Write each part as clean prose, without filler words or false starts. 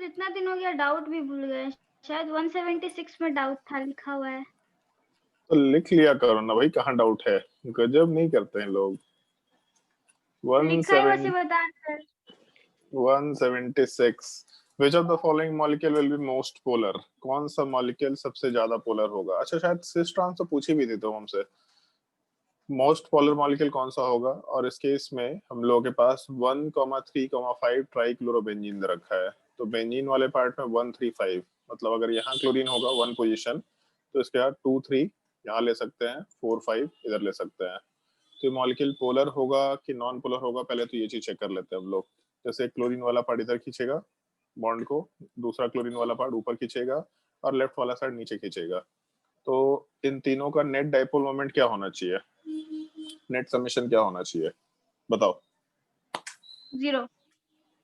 Sir इतना दिन हो गया डाउट भी भूल गए। शायद 176 में डाउट था लिखा हुआ है। तो लिख लिया करो ना भाई, कहाँ डाउट है। गजब नहीं करते हैं लोग। लिखा है वैसे बता sir. 176। Which of the following molecule will be most polar? कौन सा मॉलिक्यूल सबसे ज्यादा पोलर होगा? अच्छा, शायद सिस ट्रांस तो पूछी भी थी तो हमसे। मोस्ट पोलर मॉलिक्यूल कौन सा होगा? और इस केस में हम लोगों के पास 1,3,5 ट्राइक्लोरोबेंजीन दे रखा है। तो बेंजीन वाले पार्ट में 135, मतलब अगर यहाँ क्लोरीन होगा 1 पोजीशन, तो इसके बाद 2 3 यहाँ ले सकते हैं, 4 5 इधर ले सकते हैं। तो मॉलिक्यूल पोलर होगा कि नॉन पोलर होगा, पहले तो ये चीज चेक कर लेते हैं हम लोग। जैसे क्लोरीन वाला पार्ट इधर खींचेगा बॉन्ड को, दूसरा क्लोरीन वाला पार्ट ऊपर खींचेगा, और लेफ्ट वाला साइड नीचे खींचेगा। तो इन तीनों का नेट डाइपोल मोमेंट क्या होना चाहिए? नेट समेशन क्या होना चाहिए बताओ? 0।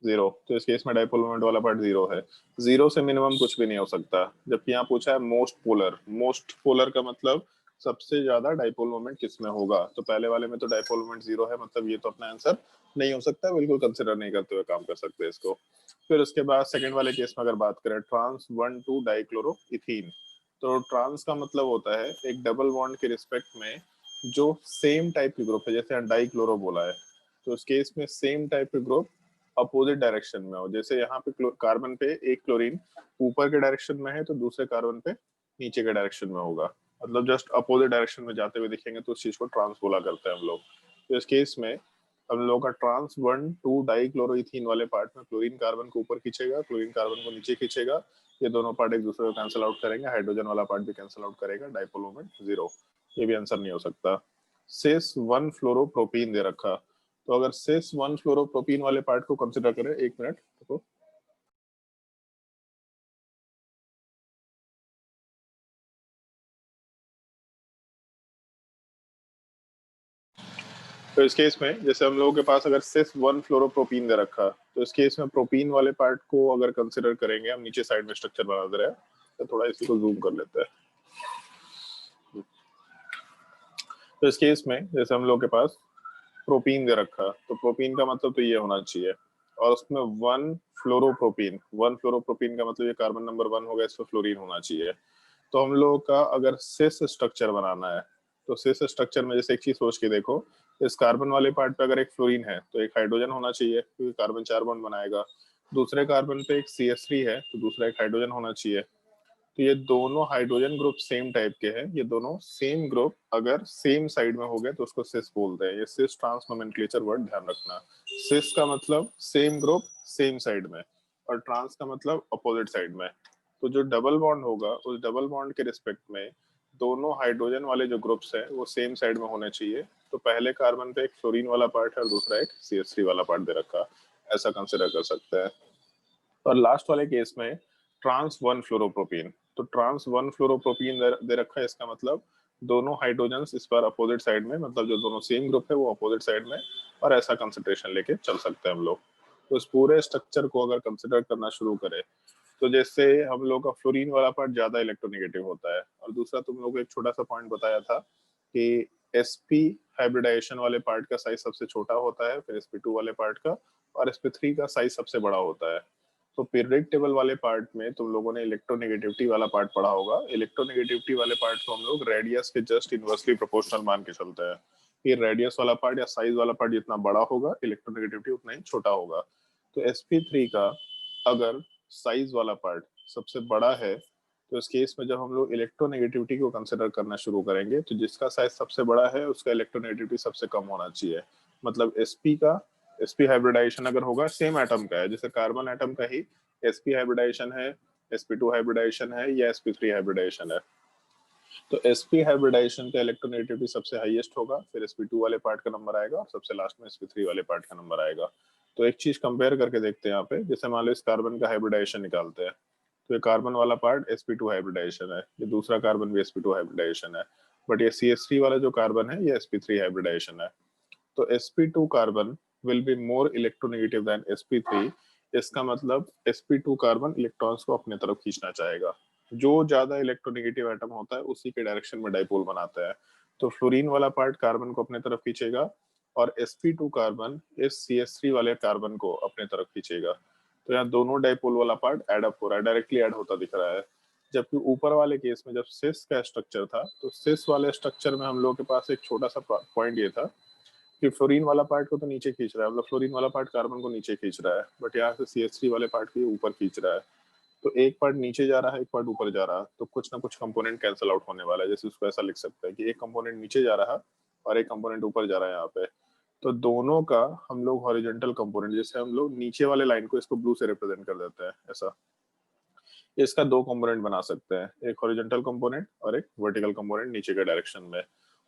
0। तो इस केस में डाइपोल मोमेंट वाला पार्ट 0 है। 0 से मिनिमम कुछ भी नहीं हो सकता। जबकि यहाँ पूछा है मोस्ट पोलर। मोस्ट पोलर का मतलब सबसे ज्यादा डाइपोल मोमेंट किसमें होगा। तो पहले वाले में तो डाइपोल मोमेंट 0 है, मतलब ये तो अपना आंसर नहीं हो सकता, बिल्कुल कंसिडर नहीं करते हुए काम कर सकते इसको। फिर उसके बाद सेकंड वाले केस में अगर बात करें, ट्रांस 1,2 डाइक्लोरो इथीन। तो ट्रांस का मतलब होता है एक डबल बॉन्ड के रिस्पेक्ट में जो सेम टाइप के ग्रुप है, जैसे डाइक्लोरो बोला है, तो उस केस में सेम टाइप के ग्रुप अपोजिट डायरेक्शन में हो। जैसे यहाँ पे कार्बन पे एक क्लोरीन ऊपर के डायरेक्शन में है, तो दूसरे कार्बन पे नीचे के डायरेक्शन में होगा, मतलब जस्ट अपोजिट डायरेक्शन में जाते हुए दिखेंगे, तो उस चीज को ट्रांस बोला करते हैं हम लोग। तो इस केस में हम लोग का ट्रांस 1,2 डाइक्लोरोइथीन वाले पार्ट में क्लोरीन कार्बन को ऊपर खींचेगा, क्लोरीन कार्बन को नीचे खींचेगा। ये दोनों पार्ट एक दूसरे को कैंसिल आउट करेंगे, हाइड्रोजन वाला पार्ट भी कैंसिल आउट करेगा, डाइपोल मोमेंट 0। ये भी आंसर नहीं हो सकता। सिस 1 फ्लोरोप्रोपीन दे रखा। तो अगर सिस 1 फ्लोरोप्रोपीन वाले पार्ट को कंसिडर करें, एक मिनट देखो। तो इस केस में जैसे हम लोगों के पास अगर सिस 1 फ्लोरोप्रोपीन दे रखा, तो इस केस में प्रोपीन वाले पार्ट को अगर कंसिडर करेंगे, हम नीचे साइड में स्ट्रक्चर बना दे रहे हैं, तो थोड़ा इसी को जूम कर लेते हैं। तो इस केस में जैसे हम लोग के पास प्रोपीन दे रखा, तो प्रोपीन का मतलब तो ये होना चाहिए, और उसमें 1 फ्लोरोप्रोपीन का मतलब ये कार्बन नंबर 1 होगा, इसमें फ्लोरीन होना चाहिए। तो हम लोगों का अगर सिस स्ट्रक्चर बनाना है, तो सिस स्ट्रक्चर में जैसे एक चीज सोच के देखो, इस कार्बन वाले पार्ट पे अगर एक फ्लोरीन है तो एक हाइड्रोजन होना चाहिए, क्योंकि कार्बन 4 बॉन्ड बनाएगा। दूसरे कार्बन पे एक CH3 है, तो दूसरा एक हाइड्रोजन होना चाहिए। तो ये दोनों हाइड्रोजन ग्रुप सेम टाइप के हैं, ये दोनों सेम ग्रुप अगर सेम साइड में हो गए तो उसको सिस बोलते हैं। ये सिस ट्रांस नोमेनक्लेचर वर्ड ध्यान रखना। सिस का मतलब सेम ग्रुप सेम साइड में, और ट्रांस का मतलब अपोजिट साइड में। तो जो डबल बॉन्ड होगा, उस डबल बॉन्ड के रिस्पेक्ट में दोनों हाइड्रोजन वाले जो ग्रुप्स हैं वो सेम साइड में होने चाहिए। तो पहले कार्बन पे एक फ्लोरीन वाला पार्ट है और दूसरा एक CH3 वाला पार्ट दे रखा, ऐसा कंसिडर कर सकते हैं। और लास्ट वाले केस में ट्रांस 1 फ्लोरोप्रोपीन। तो ट्रांस 1 फ्लोरोप्रोपीन दे रखा है, इसका मतलब दोनों हाइड्रोजन्स इस बार अपोजिट साइड में, मतलब जो दोनों सेम ग्रुप है वो अपोजिट साइड में, और ऐसा कंसेंट्रेशन लेके चल सकते हैं हम लोग। तो इस पूरे स्ट्रक्चर को अगर कंसिडर करना शुरू करें, तो जैसे हम लोग का फ्लोरीन वाला पार्ट ज्यादा इलेक्ट्रोनेगेटिव होता है, और दूसरा तुम लोग को एक छोटा सा पॉइंट बताया था कि sp हाइब्रिडाइजेशन वाले पार्ट का साइज सबसे छोटा होता है, फिर sp2 वाले पार्ट का, और sp3 का साइज सबसे बड़ा होता है। तो पीरियोडिक टेबल वाले पार्ट में तुम लोगों ने इलेक्ट्रोनेगेटिविटी वाला पार्ट पढ़ा होगा। इलेक्ट्रोनेगेटिविटी वाले पार्ट को हम लोग रेडियस के जस्ट इनवर्सली प्रोपोर्शनल मान के चलते हैं। कि रेडियस वाला पार्ट या साइज वाला पार्ट जितना बड़ा होगा, इलेक्ट्रोनेगेटिविटी उतना ही छोटा होगा। तो sp3 का अगर साइज वाला पार्ट सबसे बड़ा है, तो इस केस में जब हम लोग इलेक्ट्रोनेगेटिविटी को कंसिडर करना शुरू करेंगे, तो जिसका साइज सबसे बड़ा है उसका इलेक्ट्रोनेगेटिविटी सबसे कम होना चाहिए। मतलब sp हाइब्रिडाइजेशन अगर होगा सेम एटम का है, जैसे कार्बन एटम का ही sp हाइब्रिडाइजेशन है, sp2 हाइब्रिडाइजेशन है, या sp3 हाइब्रिडाइजेशन है, तो sp हाइब्रिडाइजेशन का इलेक्ट्रोनेगेटिविटी सबसे हाईएस्ट होगा, फिर sp2 वाले पार्ट का नंबर आएगा, और सबसे लास्ट में sp3 वाले पार्ट का नंबर आएगा। तो एक चीज कंपेयर करके देखते हैं यहाँ पे, जैसे मान लो इस कार्बन का हाइब्रिडाइजेशन निकालते हैं, तो ये कार्बन वाला पार्ट sp2 हाइब्रिडाइजेशन है, ये दूसरा कार्बन भी sp2 हाइब्रिडाइजेशन है, बट ये CH3 वाला जो कार्बन है ये sp3 हाइब्रिडाइजेशन है। तो sp2 carbon will be more electronegative than sp3। इसका मतलब sp2 कार्बन इलेक्ट्रॉन्स को अपने तरफ खींचना चाहेगा। जो ज्यादा इलेक्ट्रोनेगेटिव एटम होता है उसी के डायरेक्शन में डाइपोल बनाता है। तो फ्लोरीन वाला पार्ट कार्बन को अपने तरफ खींचेगा, और sp2 कार्बन इस CH3 वाले कार्बन को अपने तरफ खींचेगा। तो यहाँ दोनों डाइपोल वाला पार्ट ऐड अप हो रहा है, डायरेक्टली ऐड होता दिख रहा है। जबकि ऊपर वाले केस में जब सिस का स्ट्रक्चर था तो सिस वाले स्ट्रक्चर में हम लोगों के पास एक छोटा सा पॉइंट ये था कि फ्लोरीन वाला पार्ट को तो नीचे खींच रहा है, मतलब फ्लोरीन वाला पार्ट कार्बन को नीचे खींच रहा है, बट यहाँ से CH3 वाले पार्ट को ऊपर खींच रहा है। तो एक पार्ट नीचे जा रहा है, एक पार्ट ऊपर जा रहा है, तो कुछ ना कुछ कंपोनेंट कैंसिल आउट होने वाला है। जैसे उसको ऐसा लिख सकते हैं कि एक कंपोनेंट नीचे जा रहा है और एक कंपोनेंट ऊपर जा रहा है यहाँ पे। तो दोनों का हम लोग हॉरिजॉन्टल कंपोनेंट, जैसे हम लोग नीचे वाले लाइन को इसको ब्लू से रिप्रेजेंट कर देते हैं ऐसा, इसका दो कंपोनेंट बना सकते हैं, एक हॉरिजॉन्टल कंपोनेंट और एक वर्टिकल कंपोनेंट नीचे के डायरेक्शन में।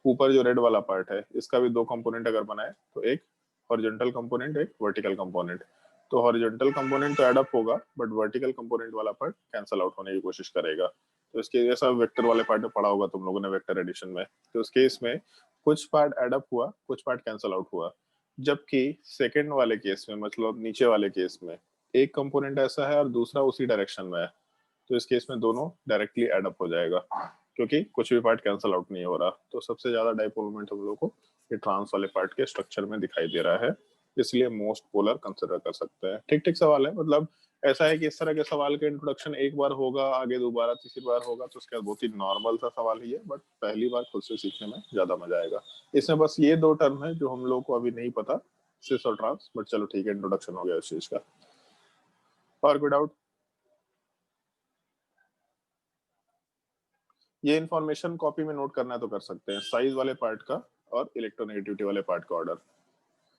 ऊपर जो रेड वाला पार्ट है इसका भी दो कंपोनेंट अगर बनाए तो एक हॉरिजॉन्टल कंपोनेंट, एक वर्टिकल कंपोनेंट। तो हॉरिजॉन्टल कंपोनेंट तो एडअप होगा बट वर्टिकल कंपोनेंट वाला पार्ट कैंसिल आउट होने की कोशिश करेगा। तो इसके जैसा वेक्टर वाले पार्ट में पढ़ा होगा तुम लोगों ने वेक्टर एडिशन में, तो उस केस में कुछ पार्ट एडअप हुआ, कुछ पार्ट कैंसिल आउट हुआ। जबकि सेकेंड वाले केस में, मतलब नीचे वाले केस में, एक कंपोनेंट ऐसा है और दूसरा उसी डायरेक्शन में है, तो इस केस में दोनों डायरेक्टली एड अप हो जाएगा क्योंकि कुछ भी पार्ट कैंसिल आउट नहीं हो रहा। तो सबसे ज्यादा डाइपोल मोमेंट हम लोग को ये ट्रांस वाले पार्ट के स्ट्रक्चर में दिखाई दे रहा है, इसलिए मोस्ट पोलर कंसिडर कर सकते हैं। ठीक ठीक सवाल है, मतलब ऐसा है कि इस तरह के सवाल के इंट्रोडक्शन एक बार होगा, आगे दोबारा तीसरी बार होगा, तो उसके बाद बहुत ही नॉर्मल सा सवाल ही है, बट पहली बार खुद से सीखने में ज्यादा मजा आएगा। इसमें बस ये दो टर्म है जो हम लोग को अभी नहीं पता, सिस और ट्रांस, बट चलो ठीक है, इंट्रोडक्शन हो गया उस चीज का। और कोई डाउट? ये इन्फॉर्मेशन कॉपी में नोट करना है तो कर सकते हैं, साइज वाले पार्ट का और इलेक्ट्रोनेगेटिविटी वाले पार्ट का ऑर्डर।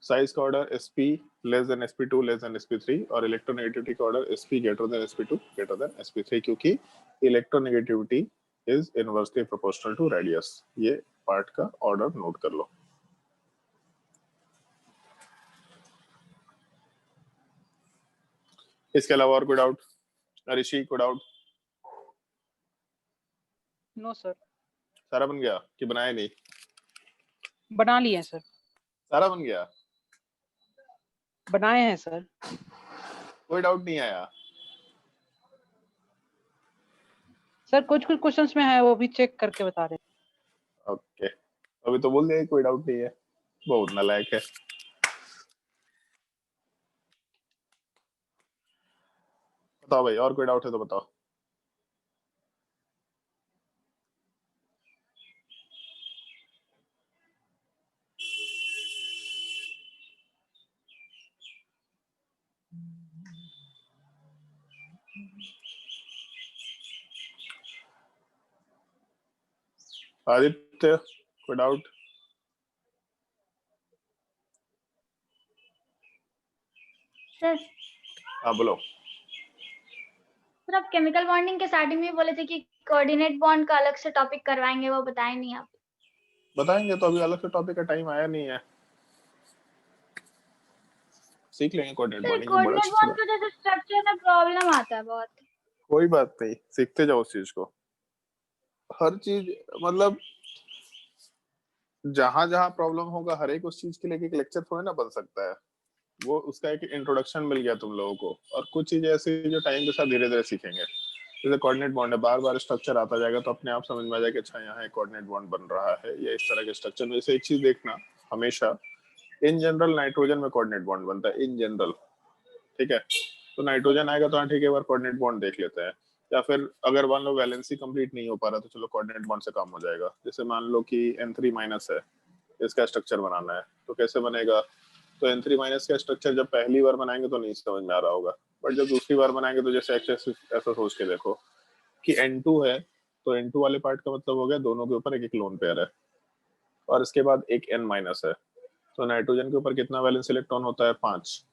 साइज का order sp less than sp2 less than sp3 और इलेक्ट्रोनेगेटिविटी का order sp greater than sp2 greater than sp3, क्योंकि electronegativity is inversely proportional to radius. ये पार्ट का ऑर्डर नोट कर लो। इसके अलावा और कोई डाउट? ऋषि कोई डाउट? No sir. सारा बन गया कि बनाया नहीं? बना लिए सर। सारा बन गया? बनाए हैं सर। कोई डाउट नहीं आया? सर कुछ कुछ क्वेश्चंस में है, वो भी चेक करके बता रहे हैं। ओके, अभी तो बोल दिया कोई डाउट नहीं है, बहुत नालायक है। बताओ भाई, और कोई डाउट है तो बताओ। आदित्य कोई डाउट? सर हाँ बोलो। सर आप केमिकल बॉन्डिंग के स्टार्टिंग में बोले थे कि कोऑर्डिनेट बॉन्ड का अलग से टॉपिक करवाएंगे, वो बताए नहीं आप। बताएंगे, तो अभी अलग से टॉपिक का टाइम आया नहीं है, सीख लेंगे कोऑर्डिनेट सर बॉन्डिंग में, बड़ा कोऑर्डिनेट अच्छा बॉन्ड की वजह से स्ट्रक्चर में प्रॉब्लम आता है बहुत। कोई बात नहीं, सीखते जाओ उस चीज को। हर चीज मतलब जहां जहां प्रॉब्लम होगा हर एक उस चीज के लिए एक लेक्चर थोड़ी ना बन सकता है, वो उसका एक इंट्रोडक्शन मिल गया तुम लोगों को। और कुछ चीजें ऐसी जो टाइम के साथ धीरे धीरे सीखेंगे, जैसे कोऑर्डिनेट बॉन्ड है, बार बार स्ट्रक्चर आता जाएगा तो अपने आप समझ में आ जाएगा अच्छा यहाँ एक कोऑर्डिनेट बॉन्ड बन रहा है, या इस तरह के स्ट्रक्चर में। जैसे एक चीज देखना, हमेशा इन जनरल नाइट्रोजन में कोऑर्डिनेट बॉन्ड बनता है, इन जनरल, ठीक है। तो नाइट्रोजन आएगा तो हाँ ठीक है, एक बार कोऑर्डिनेट बॉन्ड देख लेते हैं। या फिर अगर मान लो वैलेंसी कंप्लीट नहीं हो पा रहा तो चलो कोऑर्डिनेट बॉन्ड से काम हो जाएगा। जैसे मान लो कि N3 माइनस है, इसका स्ट्रक्चर बनाना है, तो कैसे बनेगा? तो N3 माइनस का स्ट्रक्चर जब पहली बार बनाएंगे तो नहीं समझ में आ रहा होगा, बट जब दूसरी बार बनाएंगे तो जैसे ऐसा सोच के देखो कि N2 है, तो N2 वाले पार्ट का मतलब हो गया दोनों के ऊपर एक एक लोन पेयर है, और इसके बाद एक N माइनस है, तो नाइट्रोजन के ऊपर कितना वैलेंस इलेक्ट्रॉन होता है? 5,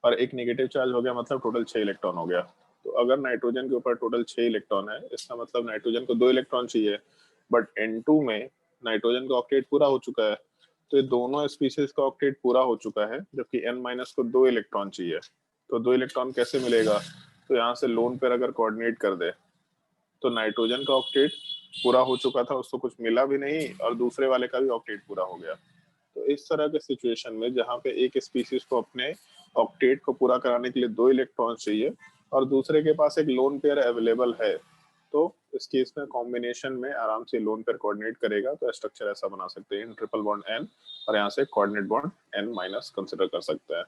और एक नेगेटिव चार्ज हो गया, मतलब टोटल 6 इलेक्ट्रॉन हो गया। तो अगर नाइट्रोजन के ऊपर टोटल 6 इलेक्ट्रॉन है, इसका मतलब नाइट्रोजन को 2 इलेक्ट्रॉन चाहिए, बट N2 में नाइट्रोजन का ऑक्टेट पूरा हो चुका है, तो ये दोनों स्पीसीज का ऑक्टेट पूरा हो चुका है, जबकि N माइनस को 2 इलेक्ट्रॉन चाहिए। तो 2 इलेक्ट्रॉन कैसे मिलेगा? तो यहाँ से लोन पेयर अगर कोऑर्डिनेट कर दे तो नाइट्रोजन का ऑक्टेट पूरा हो चुका था, उसको कुछ मिला भी नहीं, और दूसरे वाले का भी ऑक्टेट पूरा हो गया। तो इस तरह के सिचुएशन में जहाँ पे एक स्पीसीज को अपने ऑक्टेट को पूरा कराने के लिए 2 इलेक्ट्रॉन चाहिए और दूसरे के पास एक लोन पेयर अवेलेबल है, तो इस केस में कॉम्बिनेशन में आराम से लोन पेयर कोऑर्डिनेट करेगा। तो स्ट्रक्चर ऐसा बना सकते हैं, ट्रिपल बॉन्ड N, और यहाँ से coordinate bond N minus consider कर सकते हैं।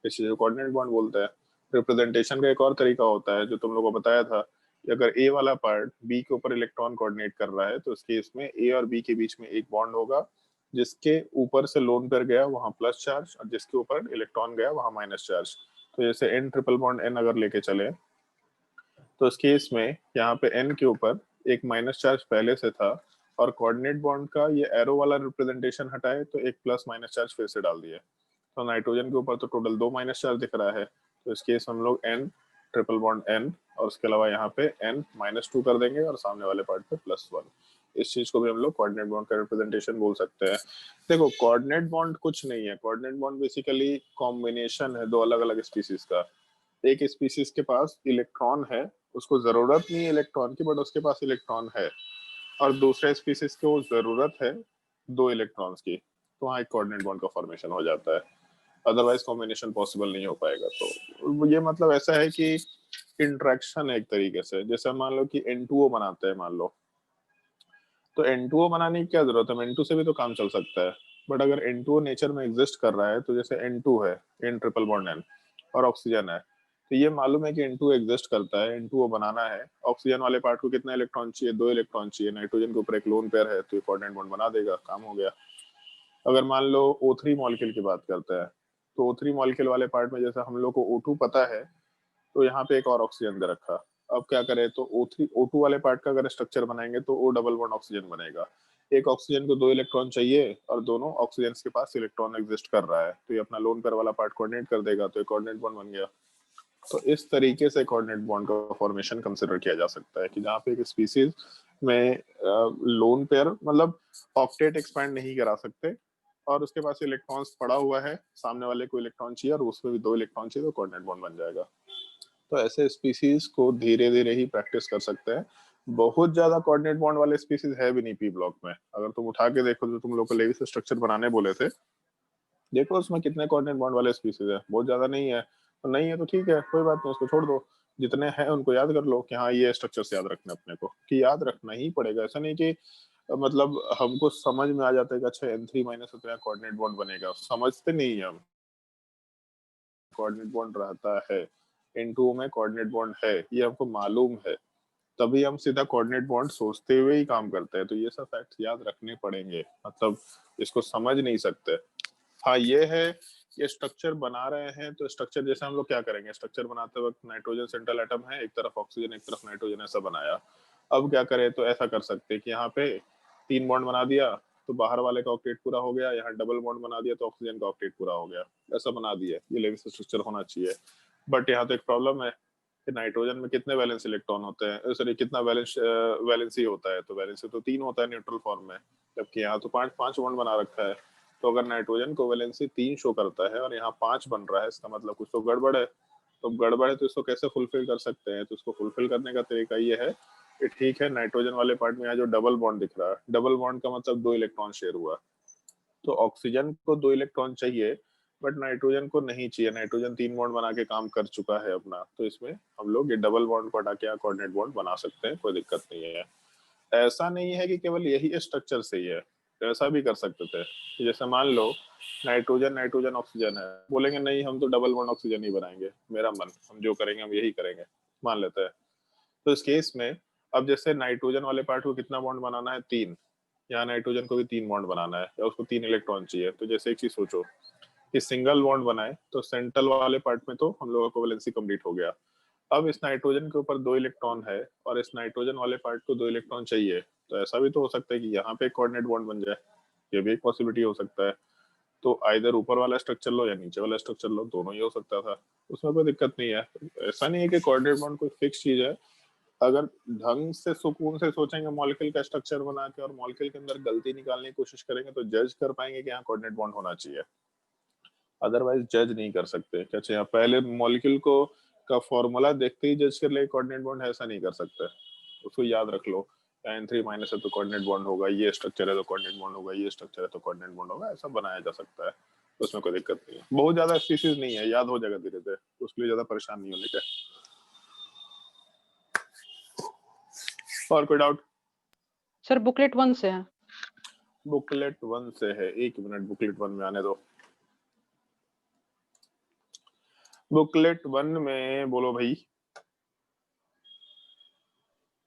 इस चीज को कोऑर्डिनेट बॉन्ड बोलते हैं। रिप्रेजेंटेशन का एक और तरीका होता है जो तुम लोगों को बताया था कि अगर ए वाला पार्ट बी के ऊपर इलेक्ट्रॉन कोऑर्डिनेट कर रहा है तो इस केस में ए और बी के बीच में एक बॉन्ड होगा, जिसके ऊपर से लोन पेयर गया वहां प्लस चार्ज और जिसके ऊपर इलेक्ट्रॉन गया वहां माइनस चार्ज। तो जैसे एन ट्रिपल बॉन्ड एन अगर लेके चले तो इस केस में यहाँ पे एन के ऊपर एक माइनस चार्ज पहले से था और कोऑर्डिनेट बॉन्ड का ये एरो वाला रिप्रेजेंटेशन हटाए तो एक प्लस माइनस चार्ज फिर से डाल दिया। तो नाइट्रोजन के ऊपर तो टोटल 2 माइनस चार्ज दिख रहा है, तो इस केस हम लोग एन ट्रिपल बॉन्ड एन और उसके अलावा यहाँ पे एन -2 कर देंगे और सामने वाले पार्ट पे +1। इस चीज को भी हम लोग कोऑर्डिनेट बॉन्ड का रिप्रेजेंटेशन बोल सकते हैं। देखो कोऑर्डिनेट बॉन्ड कुछ नहीं है, कोऑर्डिनेट बॉन्ड बेसिकली कॉम्बिनेशन है दो अलग अलग स्पीसीज का। एक स्पीसीज के पास इलेक्ट्रॉन है, उसको जरूरत नहीं है इलेक्ट्रॉन की बट उसके पास इलेक्ट्रॉन है, और दूसरे स्पीसीज को जरूरत है 2 इलेक्ट्रॉन्स की, तो वहाँ एक कोऑर्डिनेट बॉन्ड का फॉर्मेशन हो जाता है। अदरवाइज कॉम्बिनेशन पॉसिबल नहीं हो पाएगा। तो ये मतलब ऐसा है कि इंट्रैक्शन है एक तरीके से। जैसे मान लो कि N2O बनाते हैं मान लो, तो N2O बनाने की क्या जरूरत है, N2 से भी तो काम चल सकता है। बट अगर N2O नेचर में एग्जिस्ट कर रहा है तो जैसे N2 है, N ट्रिपल बॉन्ड N और ऑक्सीजन है, तो ये मालूम है कि N2 एग्जिस्ट करता है, N2O बनाना है। ऑक्सीजन वाले पार्ट को कितना इलेक्ट्रॉन चाहिए, 2 इलेक्ट्रॉन चाहिए। नाइट्रोजन के ऊपर एक लोन पेयर है तो ये कोऑर्डिनेट बॉन्ड बना देगा, काम हो गया। अगर मान लो O3 मॉलिक्यूल की बात करते हैं तो O3 मॉलिक्यूल वाले पार्ट में जैसे हम लोग को O2 पता है तो यहाँ पे एक और ऑक्सीजन दे रखा। अब क्या करें, तो O3 O2 वाले पार्ट का अगर स्ट्रक्चर बनाएंगे तो O डबल बॉन्ड ऑक्सीजन बनेगा। एक ऑक्सीजन को 2 इलेक्ट्रॉन चाहिए और दोनों ऑक्सीजन के पास इलेक्ट्रॉन एग्जिस्ट कर रहा है, तो ये अपना लोन पेयर वाला पार्ट कोऑर्डिनेट कर देगा, तो एक कोऑर्डिनेट बॉन्ड बन गया। तो इस तरीके से कोऑर्डिनेट बॉन्ड का फॉर्मेशन कंसिडर किया जा सकता है कि जहाँ पे एक स्पीसीज में लोन पेयर मतलब ऑक्टेट एक्सपैंड नहीं करा सकते और उसके पास इलेक्ट्रॉन्स पड़ा हुआ है, सामने वाले को इलेक्ट्रॉन चाहिए और उसमें भी 2 इलेक्ट्रॉन चाहिए, तो कोऑर्डिनेट बॉन्ड बन जाएगा। तो ऐसे स्पीसीज को धीरे धीरे ही प्रैक्टिस कर सकते हैं। बहुत ज्यादा कोऑर्डिनेट बॉन्ड वाले स्पीसीज है भी नहीं पी ब्लॉक में। अगर तुम उठा के देखो, जो तुम लोग को लेविस स्ट्रक्चर बनाने बोले थे, देखो उसमें कितने कोऑर्डिनेट बॉन्ड वाले स्पीसीज है, बहुत ज्यादा नहीं है। तो नहीं है तो ठीक है, कोई बात नहीं, उसको छोड़ दो। जितने हैं उनको याद कर लो कि हाँ ये स्ट्रक्चर्स याद रखने अपने को, कि याद रखना ही पड़ेगा। ऐसा नहीं कि मतलब हमको समझ में आ जाता है कि अच्छा N3- इतना कोऑर्डिनेट बॉन्ड बनेगा, समझते नहीं है हम। कोऑर्डिनेट बॉन्ड रहता है, N2O में कोऑर्डिनेट बॉन्ड है, ये हमको मालूम है, तभी हम सीधा कोऑर्डिनेट बॉन्ड सोचते हुए ही काम करते हैं। तो ये सब फैक्ट्स याद रखने पड़ेंगे, मतलब इसको समझ नहीं सकते। हाँ ये है, ये स्ट्रक्चर बना रहे हैं तो स्ट्रक्चर जैसे हम लोग क्या करेंगे, स्ट्रक्चर बनाते वक्त नाइट्रोजन सेंट्रल एटम है, एक तरफ ऑक्सीजन एक तरफ नाइट्रोजन, ऐसा बनाया। अब क्या करें, तो ऐसा कर सकते हैं कि यहाँ पे 3 बॉन्ड बना दिया तो बाहर वाले का ऑक्टेट पूरा हो गया, यहाँ डबल बॉन्ड बना दिया तो ऑक्सीजन का ऑक्टेट पूरा हो गया, ऐसा बना दिया। ये लेविस स्ट्रक्चर होना चाहिए। बट यहाँ तो एक प्रॉब्लम है कि नाइट्रोजन में कितने वैलेंस इलेक्ट्रॉन होते हैं, सॉरी कितना वैलेंसी होता है, तो वैलेंसी तो 3 होता है न्यूट्रल फॉर्म में, जबकि यहाँ तो 5 बॉन्ड बना रखा है। तो अगर नाइट्रोजन को वैलेंसी 3 शो करता है और यहाँ 5 बन रहा है, इसका मतलब कुछ तो गड़बड़ है। तो गड़बड़ है तो इसको कैसे फुलफिल कर सकते हैं, तो इसको फुलफिल करने का तरीका ये है कि ठीक है, नाइट्रोजन वाले पार्ट में यहाँ जो डबल बॉन्ड दिख रहा है, डबल बॉन्ड का मतलब 2 इलेक्ट्रॉन शेयर हुआ, तो ऑक्सीजन को 2 इलेक्ट्रॉन चाहिए बट नाइट्रोजन को नहीं चाहिए। नाइट्रोजन 3 बॉन्ड बना के काम कर चुका है अपना, तो इसमें हम लोग ये डबल बॉन्ड को हटा के कोऑर्डिनेट बॉन्ड बना सकते हैं, कोई दिक्कत नहीं है। ऐसा नहीं है कि केवल यही स्ट्रक्चर सही है, ऐसा भी कर सकते थे। जैसे मान लो नाइट्रोजन नाइट्रोजन ऑक्सीजन है, बोलेंगे नहीं हम तो डबल बॉन्ड ऑक्सीजन ही बनाएंगे, मेरा मन, हम जो करेंगे हम यही करेंगे, मान लेते हैं। तो इस केस में अब जैसे नाइट्रोजन वाले पार्ट को कितना बॉन्ड बनाना है, 3, यहाँ नाइट्रोजन को भी 3 बॉन्ड बनाना है या उसको 3 इलेक्ट्रॉन चाहिए। तो जैसे एक चीज सोचो कि सिंगल बॉन्ड बनाए तो सेंट्रल वाले पार्ट में तो हम लोगों को वैलेंसी कंप्लीट हो गया। अब इस नाइट्रोजन के ऊपर 2 इलेक्ट्रॉन है और इस नाइट्रोजन वाले पार्ट को 2 इलेक्ट्रॉन चाहिए, तो ऐसा भी तो हो सकता है कि यहाँ पे कोऑर्डिनेट बॉन्ड बन जाए, ये भी एक पॉसिबिलिटी हो सकता है। तो आइदर ऊपर वाला स्ट्रक्चर लो या नीचे वाला स्ट्रक्चर लो, दोनों ही हो सकता था, उसमें कोई दिक्कत नहीं है। ऐसा नहीं है कि कोऑर्डिनेट बॉन्ड कोई फिक्स चीज है। अगर ढंग से सुकून से सोचेंगे मॉलिक्यूल का स्ट्रक्चर बना के और मॉलिक्यूल के अंदर गलती निकालने की कोशिश करेंगे तो जज कर पाएंगे कि यहाँ कोऑर्डिनेट बॉन्ड होना चाहिए, अदरवाइज जज नहीं कर सकते। क्या चाहिए, पहले मॉलिक्यूल को का फॉर्मूला देखते ही जज कर ले कोऑर्डिनेट बॉन्ड है, ऐसा नहीं कर सकते। उसको याद रख लो, N3- है तो कोऑर्डिनेट बॉन्ड होगा, ये स्ट्रक्चर है तो कोऑर्डिनेट बॉन्ड होगा, ये स्ट्रक्चर है तो कोऑर्डिनेट बॉन्ड होगा, ऐसा बनाया जा सकता है, उसमें कोई दिक्कत नहीं है। बहुत ज्यादा स्पीसीज नहीं है, याद हो जाएगा धीरे धीरे, उसके लिए ज्यादा परेशान नहीं होने का। और कोई डाउट? सर बुकलेट 1 से है। बुकलेट 1 से है, 1 मिनट बुकलेट 1 में आने दो। बुकलेट 1 में बोलो भाई।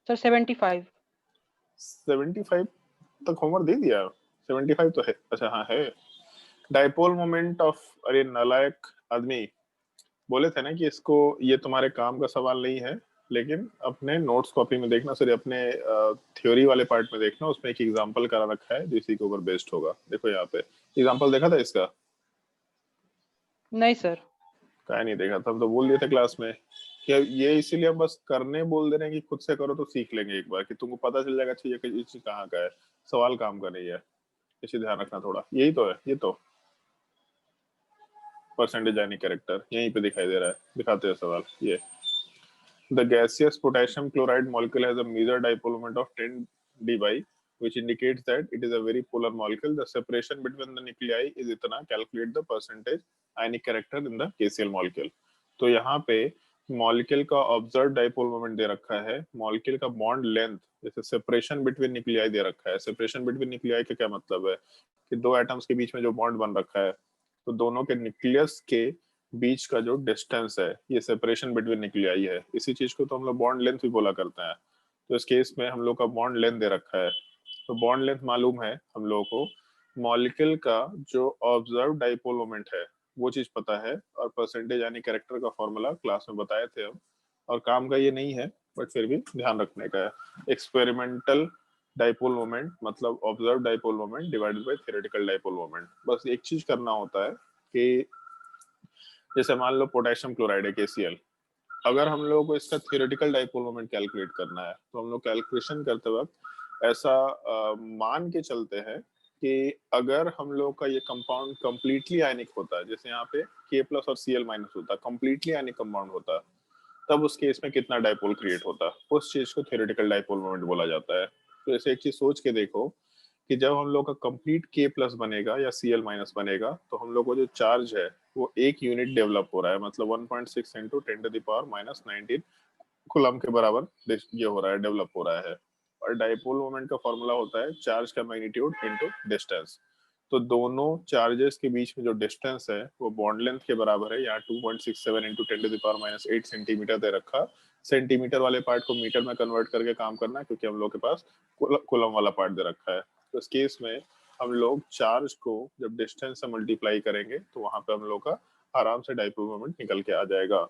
सर 75। 75 तक होमवर्क दे दिया? 75 तो है, अच्छा हाँ है। डाइपोल मोमेंट ऑफ, अरे नालायक आदमी, बोले थे ना कि इसको, ये तुम्हारे काम का सवाल नहीं है, लेकिन अपने नोट्स कॉपी में देखना, सॉरी अपने थ्योरी वाले पार्ट में देखना, उसमें एक एग्जांपल करा रखा है जो इसी के ऊपर बेस्ड होगा। देखो यहाँ पे एग्जांपल देखा था इसका? नहीं सर। क्या नहीं देखा था? हम तो बोल दिए थे क्लास में कि ये इसीलिए हम बस करने बोल दे रहे हैं कि खुद से करो तो सीख लेंगे एक बार, कि तुमको पता चल जाएगा अच्छा ये चीज कहाँ का है, सवाल काम का नहीं है। इसे ध्यान रखना थोड़ा, यही तो है, ये तो परसेंटेज यानी कैरेक्टर यहीं पे दिखाई दे रहा है, दिखाते हैं सवाल ये। The gaseous potassium chloride molecule has a measure dipole moment of 10 dB, which indicates that it is a very polar molecule. The separation between the nuclei is इतना, calculate the percentage ionic character in the KCl molecule. तो यहाँ पे molecule का observe dipole moment दे रखा है, molecule का bond length, जैसे separation between nuclei दे रखा है। सेपरेशन बिटवीन न्यूक्लियाई का क्या मतलब है कि दो एटम्स के बीच में जो बॉन्ड बन रखा है, तो दोनों के न्यूक्लियस के बीच का जो डिस्टेंस है, ये सेपरेशन बिटवीन न्यूक्लियाई है। इसी चीज को तो हम लोग बॉन्ड लेंथ भी बोला करते हैं। तो इस केस में हम लोग का बॉन्ड लेंथ दे रखा है, तो बॉन्ड लेंथ मालूम है हम लोगों को, मॉलिक्यूल का जो ऑब्जर्व डाइपोल मोमेंट है वो चीज पता है, और परसेंटेज यानी कैरेक्टर का फॉर्मूला क्लास में बताए थे हम, और काम का ये नहीं है बट फिर भी ध्यान रखने का है। एक्सपेरिमेंटल डाइपोल मोमेंट मतलब observe dipole moment divided by theoretical dipole moment. बस एक चीज करना होता है कि जैसे मान लो पोटेशियम क्लोराइड है KCl, अगर हम लोगों को इसका थ्योरेटिकल डाइपोल मोमेंट कैलकुलेट करना है तो हम लोग कैलकुलेशन करते वक्त ऐसा मान के चलते हैं कि अगर हम लोग का ये कंपाउंड कंप्लीटली आयनिक होता है, जैसे यहाँ पे K+ और Cl- होता है, कंप्लीटली आयनिक कंपाउंड होता है, तब उस केस में कितना डाइपोल क्रिएट होता है, उस चीज को थ्योरेटिकल डाइपोल मोमेंट बोला जाता है। तो ऐसे एक चीज सोच के देखो कि जब हम लोग का कंप्लीट K+ बनेगा या Cl- बनेगा, तो हम लोग को जो चार्ज है वो 1 यूनिट डेवलप हो रहा है, मतलब 1.6 इंटू 10⁻⁻19 कूलम के बराबर ये हो रहा है, डेवलप हो रहा है। और डाइपोल मोमेंट का फॉर्मूला होता है चार्ज का मैग्नीट्यूड इनटू डिस्टेंस। तो दोनों चार्जेस के बीच में जो डिस्टेंस है वो बॉन्ड लेंथ के बराबर है। यहाँ 2.67 इंटू 10⁻⁸ सेंटीमीटर दे रखा। सेंटीमीटर वाले पार्ट को मीटर में कन्वर्ट करके काम करना, क्योंकि हम लोग के पास कूलम वाला पार्ट दे रखा है। तो इस केस में हम लोग चार्ज को जब डिस्टेंस से मल्टीप्लाई करेंगे तो वहां पे हम लोग का आराम से डाइपोल मोमेंट निकल के आ जाएगा।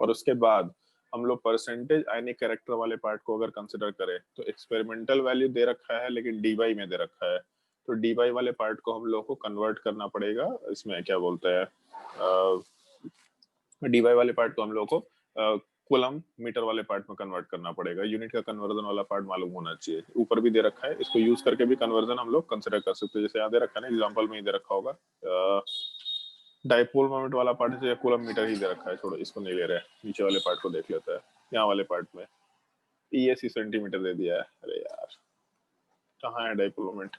और उसके बाद हम लोग परसेंटेज आयनिक कैरेक्टर वाले पार्ट को अगर कंसिडर करें तो एक्सपेरिमेंटल वैल्यू दे रखा है लेकिन डी में दे रखा है, तो डी वाले पार्ट को हम लोग को कन्वर्ट करना पड़ेगा, इसमें क्या बोलते हैं, डी वाले पार्ट को हम लोग को कूलम मीटर वाले पार्ट में कन्वर्ट करना पड़ेगा। यूनिट का कन्वर्जन वाला पार्ट मालूम होना चाहिए, ऊपर भी दे रखा है, इसको यूज करके भी कन्वर्जन हम लोग कंसिडर कर सकते हैं। जैसे यहाँ दे रखा है ना, एग्जाम्पल में ही दे रखा होगा, डाइपोल मोमेंट वाला पार्ट है, कूलम मीटर ही दे रखा है, छोड़ो इसको नहीं ले रहे, नीचे वाले पार्ट को देख लेता है। यहाँ वाले पार्ट में ESC सेंटीमीटर दे दिया है। अरे यार कहाँ है डाइपोल मोमेंट,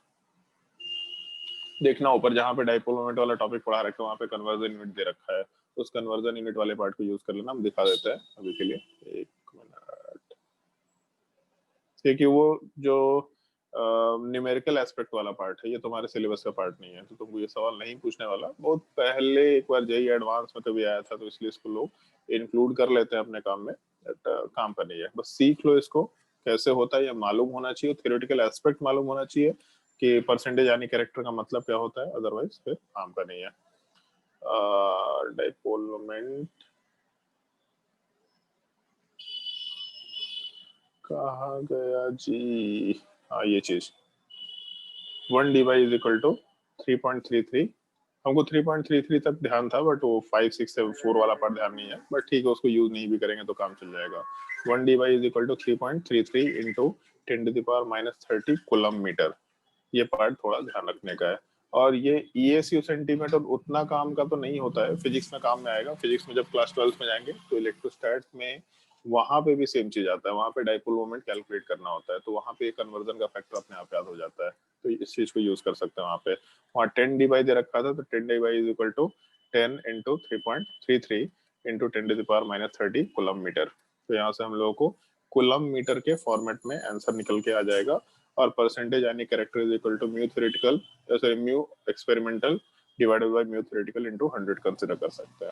देखना ऊपर जहाँ पे डाइपोल मोमेंट वाला टॉपिक पढ़ा रखा है वहाँ पे कन्वर्जन यूनिट दे रखा है, उस कन्वर्जन यूनिट वाले पार्ट को यूज कर लेना। हम दिखा देते हैं अभी के लिए, एक मिनट, क्योंकि वो जो न्यूमेरिकल एस्पेक्ट वाला पार्ट है ये तुम्हारे सिलेबस का पार्ट नहीं है, तो तुमको ये सवाल नहीं पूछने वाला। बहुत पहले एक बार जेई एडवांस में कभी आया था, तो इसलिए इसको लोग इंक्लूड कर लेते हैं अपने काम में, बट काम का नहीं है। बस सीख लो इसको कैसे होता है, ये मालूम होना चाहिए, थ्योरेटिकल एस्पेक्ट मालूम होना चाहिए कि परसेंटेज यानी कैरेक्टर का मतलब क्या होता है, अदरवाइज फिर काम का नहीं है। डाइपोल मोमेंट कहाँ गया जी, हाँ ये चीज 1 dy इज इक्वल टू 3.33। हमको 3.33 तक ध्यान था, बट वो 5, 6, 7, 4 वाला पार्ट ध्यान नहीं है, बट ठीक है उसको यूज नहीं भी करेंगे तो काम चल जाएगा। 1 dy is equal to 3.33 into 10⁻30 coulomb metre. ये पार्ट थोड़ा ध्यान रखने का है। और ये ESU सेंटीमीटर उतना काम का तो नहीं होता है, फिजिक्स में काम में आएगा। फिजिक्स में जब क्लास 12 में जाएंगे तो इलेक्ट्रोस्टैट में वहां पे भी सेम चीज आता है, वहां पे डाइपोल मोमेंट कैलकुलेट करना होता है, तो वहां पे कन्वर्जन का फैक्टर अपने आप याद हो जाता है, तो इस चीज को यूज कर सकते हैं। वहां पे वहां 10 dy दे रखा था, तो 10 dy is equal to 10 into 3.33 into 10⁻30 coulomb metre. तो यहाँ से हम लोगों को कूलम मीटर के फॉर्मेट में आंसर निकल के आ जाएगा। और परसेंटेज यानी character is equal to mu theoretical, mu experimental divided by mu theoretical into 100 consider कर सकते हैं।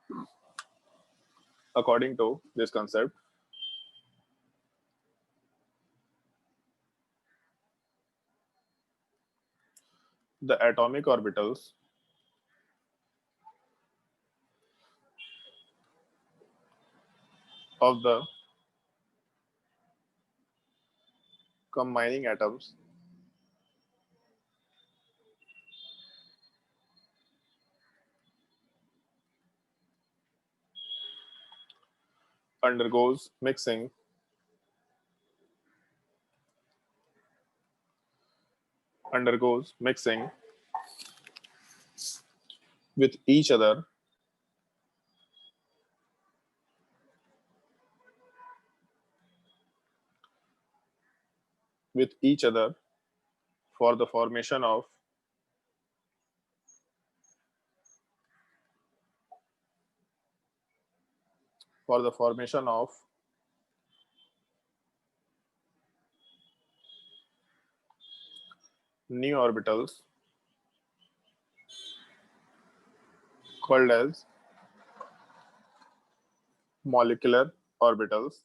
according to this concept, the atomic orbitals of the combining atoms undergoes mixing with each other for the formation of new orbitals called as molecular orbitals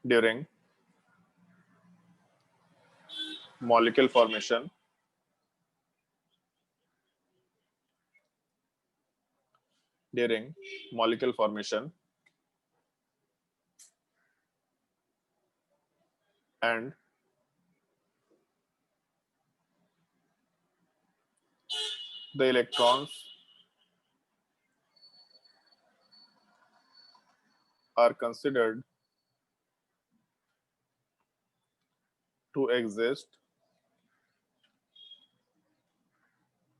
during molecule formation and the electrons are considered to exist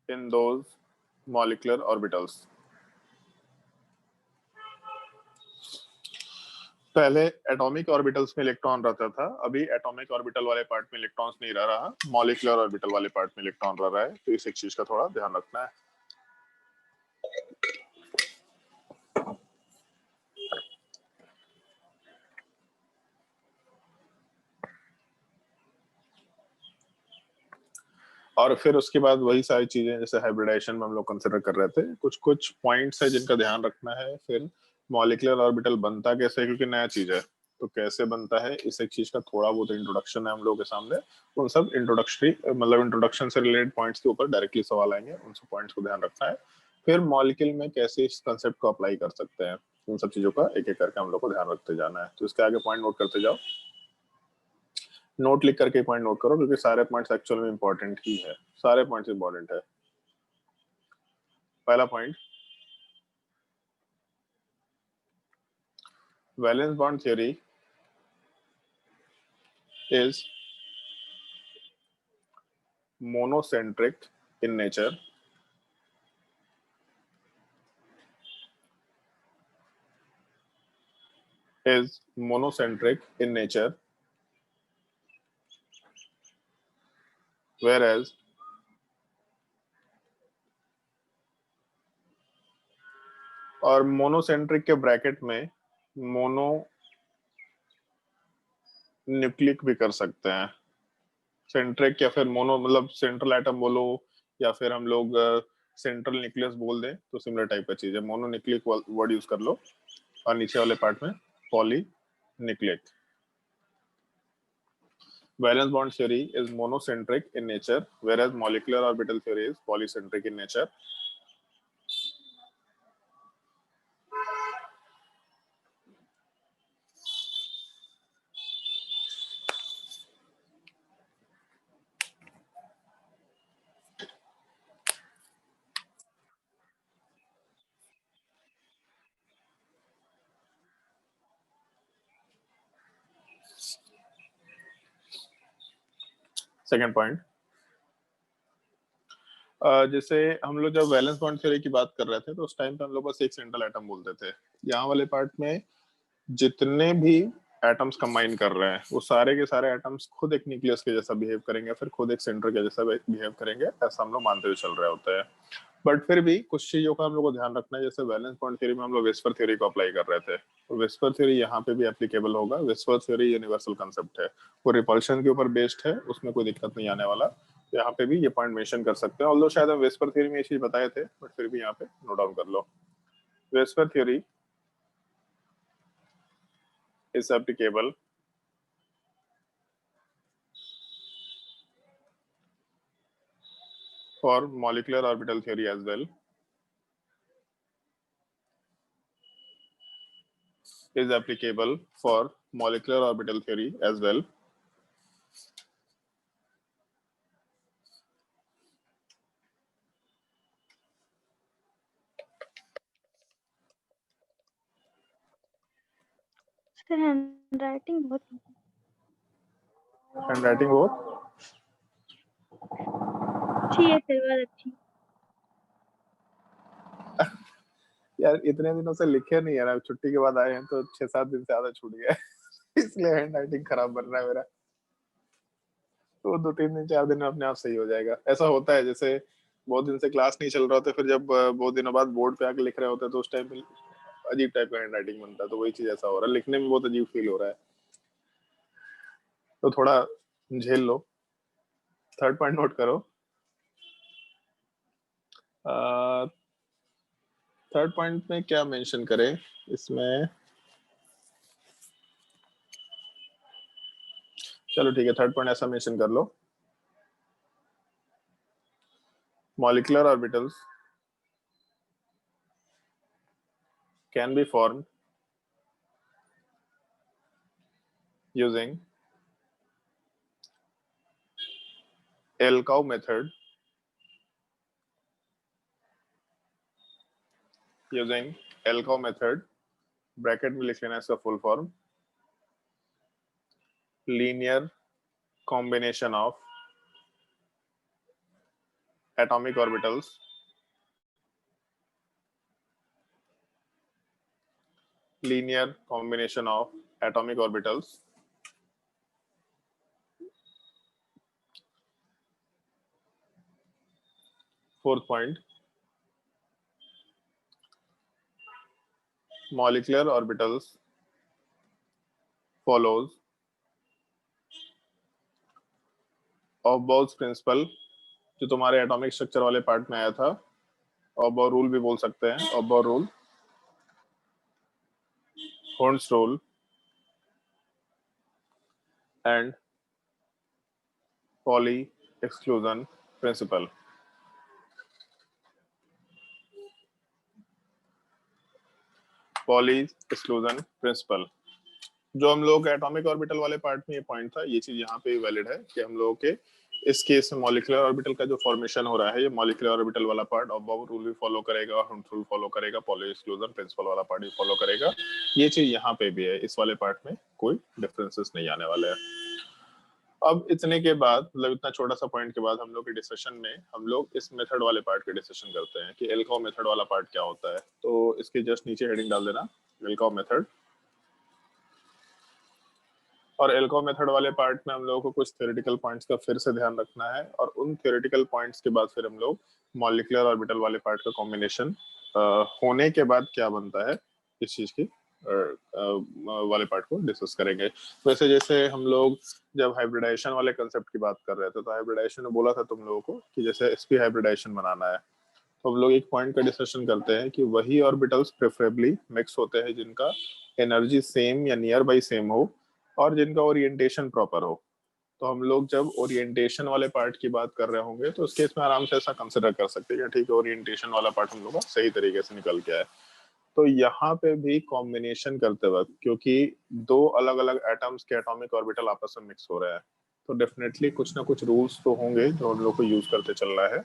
in those molecular orbitals. पहले atomic orbitals में electron रहता था, अभी atomic orbital वाले part में electrons नहीं रह रहा, मॉलिक्यूलर ऑर्बिटल वाले पार्ट में इलेक्ट्रॉन रह रहा है, तो इस एक चीज का थोड़ा ध्यान रखना है। और फिर उसके बाद वही सारी चीजें जैसे हाइब्रिडाइजेशन में हम लोग कंसिडर कर रहे थे, कुछ कुछ पॉइंट्स है जिनका ध्यान रखना है। फिर मॉलिक्यूलर ऑर्बिटल बनता कैसे है, क्योंकि नया चीज है, तो कैसे बनता है इस एक चीज का थोड़ा बहुत इंट्रोडक्शन है हम लोग के सामने। उन सब इंट्रोडक्शन से रिलेटेड पॉइंट्स के ऊपर डायरेक्टली सवाल आएंगे, उन सब पॉइंट्स को ध्यान रखना है। फिर मॉलिक्यूल में कैसे इस कंसेप्ट को अप्लाई कर सकते हैं, उन सब चीजों का एक एक करके हम लोग को ध्यान रखते जाना है। तो इसके आगे पॉइंट नोट करते जाओ, नोट लिख करके पॉइंट नोट करो, क्योंकि सारे पॉइंट्स एक्चुअल में इंपॉर्टेंट ही है, सारे पॉइंट्स इंपॉर्टेंट है। पहला point, valence bond theory is monocentric in nature. Whereas और मोनोसेंट्रिक के ब्रैकेट में मोनो न्यूक्लिक भी कर सकते हैं। सेंट्रिक या फिर मोनो मतलब सेंट्रल एटम बोलो, या फिर हम लोग सेंट्रल न्यूक्लियस बोल दें, तो सिमिलर टाइप का चीज है। मोनो न्यूक्लिक वर्ड यूज कर लो, और नीचे वाले पार्ट में poly nucleic. Valence bond theory is monocentric in nature, whereas molecular orbital theory is polycentric in nature. Second point, जैसे हम लोग जब वैलेंस बॉन्ड थ्योरी की बात कर रहे थे, तो उस टाइम पे हम लोग बस एक सेंट्रल एटम बोलते थे। यहाँ वाले पार्ट में जितने भी एटम्स कंबाइन कर रहे हैं, वो सारे के सारे एटम्स खुद एक न्यूक्लियस के जैसा बिहेव करेंगे, फिर खुद एक सेंटर के जैसा बिहेव करेंगे, ऐसा हम लोग मानते हुए चल रहे होते हैं। बट फिर भी कुछ चीजों का हम लोग को ध्यान रखना है। जैसे वैलेंस बॉन्ड थ्योरी में हम लोग विस्पर थ्योरी को अप्लाई कर रहे थे, तो विस्पर थ्योरी यहाँ पे भी एप्लीकेबल होगा। विस्पर थ्योरी यूनिवर्सल कंसेप्ट है, वो रिपल्शन के ऊपर बेस्ड है, उसमें कोई दिक्कत नहीं आने वाला। तो यहाँ पे भी ये पॉइंट मेंशन कर सकते हैं, ऑल्दो शायद हम वेस्पर थ्योरी में ये चीज बताए थे, बट फिर भी यहाँ पे नोट डाउन कर लो। VSEPR theory is applicable for molecular orbital theory as well. Is applicable for molecular orbital theory as well. Sir handwriting बहुत Handwriting बहुत अच्छी है सर, बहुत अच्छी। यार इतने दिनों से लिखे नहीं है ना, छुट्टी के बाद आए हैं तो 6-7 दिन से आधा छूट गया है इसलिए हैंडराइटिंग खराब बन रहा है मेरा। तो 2-3 दिन 4 दिन में अपने आप सही हो जाएगा। ऐसा होता है जैसे बहुत दिन से क्लास नहीं चल रहा होता, फिर जब बहुत दिनों बाद बोर्ड पे आके लिख रहे होते हैं तो उस टाइम पे अजीब टाइप का हैंडराइटिंग बनता है, तो वही चीज ऐसा हो रहा है, लिखने में बहुत अजीब फील हो रहा है, तो थोड़ा झेल लो। थर्ड पॉइंट नोट करो। थर्ड पॉइंट में क्या मेंशन करें इसमें, चलो ठीक है, थर्ड पॉइंट ऐसा मेंशन कर लो, molecular orbitals can be formed using Elkow method, using Elkow method, bracket में लिख लेना इसका full form, linear combination of atomic orbitals linear combination of atomic orbitals fourth point, molecular orbitals follows aufbau principle, जो तुम्हारे atomic structure वाले part में आया था, ऑफ रूल भी बोल सकते हैं, of rule, Horn's rule and Pauli exclusion principle। Poly exclusion principle, जो हम लोग एटॉमिक ऑर्बिटल वाले पार्ट में ये पॉइंट था, ये चीज यहाँ पे वैलिड है कि हम लोगों के इस केस में मॉलिक्यूलर ऑर्बिटल का जो फॉर्मेशन हो रहा है, ये मॉलिक्यूलर ऑर्बिटल वाला पार्ट ऑफ रूल भी फॉलो करेगा, हर्ट्ज रूल फॉलो करेगा, पॉली एक्सक्लूजन प्रिंसिपल वाला पार्ट भी फॉलो करेगा। ये चीज यहाँ पे भी है, इस वाले पार्ट में कोई डिफरेंसेस नहीं आने वाले हैं। अब इतने के बाद, मतलब इतना छोटा सा पॉइंट के बाद, हम लोग के डिस्कशन में हम लोग इस मेथड वाले पार्ट के डिस्कशन करते हैं कि एल्काउ मेथड वाला पार्ट क्या होता है। तो इसके जस्ट नीचे हेडिंग डाल देना, एल्काउ मेथड। और एल्काउ मेथड वाले पार्ट में हम लोगों को कुछ थ्योरेटिकल पॉइंट्स का फिर से ध्यान रखना है, और उन थ्योरेटिकल पॉइंट्स के बाद फिर हम लोग मॉलिक्यूलर ऑर्बिटल वाले पार्ट का कॉम्बिनेशन होने के बाद क्या बनता है इस चीज की वाले पार्ट को डिस्कस करेंगे। वैसे जैसे हम लोग जब हाइब्रिडाइजेशन वाले कंसेप्ट की बात कर रहे थे, तो हाइब्रिडाइजेशन में बोला था तुम लोगों को कि जैसे sp हाइब्रिडाइजेशन बनाना है, तो हम लोग एक पॉइंट का डिस्कशन करते हैं कि वही ऑर्बिटल्स प्रेफरेबली मिक्स होते हैं जिनका एनर्जी सेम या नियर बाई सेम हो और जिनका ओरिएंटेशन प्रॉपर हो। तो हम लोग जब ओरिएंटेशन वाले पार्ट की बात कर रहे होंगे तो उस केस में आराम से ऐसा कंसिडर कर सकते हैं कि ठीक है, ओरिएंटेशन वाला पार्ट हम लोग का सही तरीके से निकल के आए। तो यहाँ पे भी कॉम्बिनेशन करते वक्त, क्योंकि दो अलग अलग एटम्स के एटॉमिक ऑर्बिटल आपस में मिक्स हो रहे हैं, तो डेफिनेटली कुछ ना कुछ रूल्स तो होंगे जो हम लोग को यूज करते चलना है।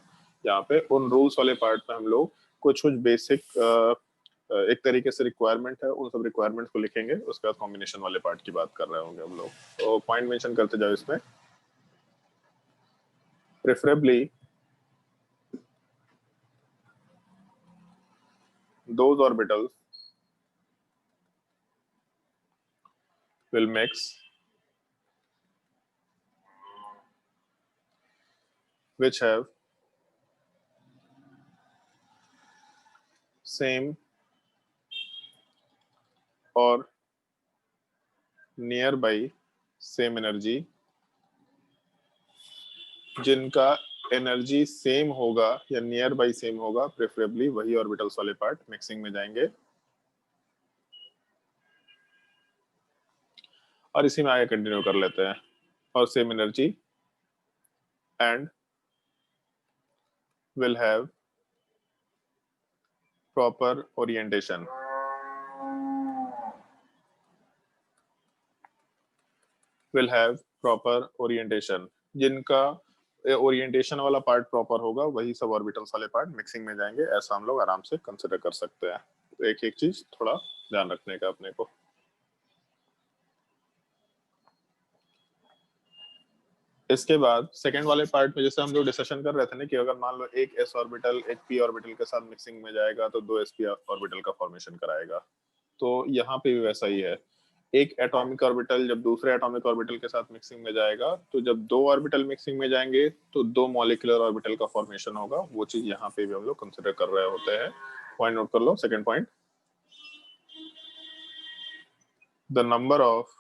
यहाँ पे उन रूल्स वाले पार्ट में हम लोग कुछ कुछ बेसिक एक तरीके से रिक्वायरमेंट है, उन सब रिक्वायरमेंट्स को लिखेंगे, उसके बाद कॉम्बिनेशन वाले पार्ट की बात कर रहे होंगे हम लोग। तो पॉइंट मेंशन करते जाओ इसमें, preferably those orbitals will mix which have same or nearby same energy जिनका एनर्जी सेम होगा या नियर बाई सेम होगा, प्रेफरेबली वही ऑर्बिटल्स वाले पार्ट मिक्सिंग में जाएंगे। और इसी में आगे कंटिन्यू कर लेते हैं। और same energy and will have proper orientation. Will have proper orientation. जिनका ओरिएंटेशन वाला पार्ट प्रॉपर होगा वही सब ऑर्बिटल्स वाले पार्ट मिक्सिंग में जाएंगे। ऐसा हम लोग आराम से कंसिडर कर सकते हैं। तो एक एक चीज थोड़ा ध्यान रखने का अपने को। इसके बाद सेकेंड वाले पार्ट में जैसे हम लोग डिस्कशन कर रहे थे ना कि अगर मान लो एक s ऑर्बिटल एक p ऑर्बिटल के साथ मिक्सिंग में जाएगा तो दो sp ऑर्बिटल का फॉर्मेशन कराएगा। तो यहाँ पे भी वैसा ही है। एक एटॉमिक ऑर्बिटल जब दूसरे एटॉमिक ऑर्बिटल के साथ मिक्सिंग में जाएगा तो जब दो ऑर्बिटल मिक्सिंग में जाएंगे तो दो मॉलिक्यूलर ऑर्बिटल का फॉर्मेशन होगा। वो चीज यहाँ पे भी हम लोग कंसिडर कर रहे होते हैं। पॉइंट नोट कर लो। Second point, the number of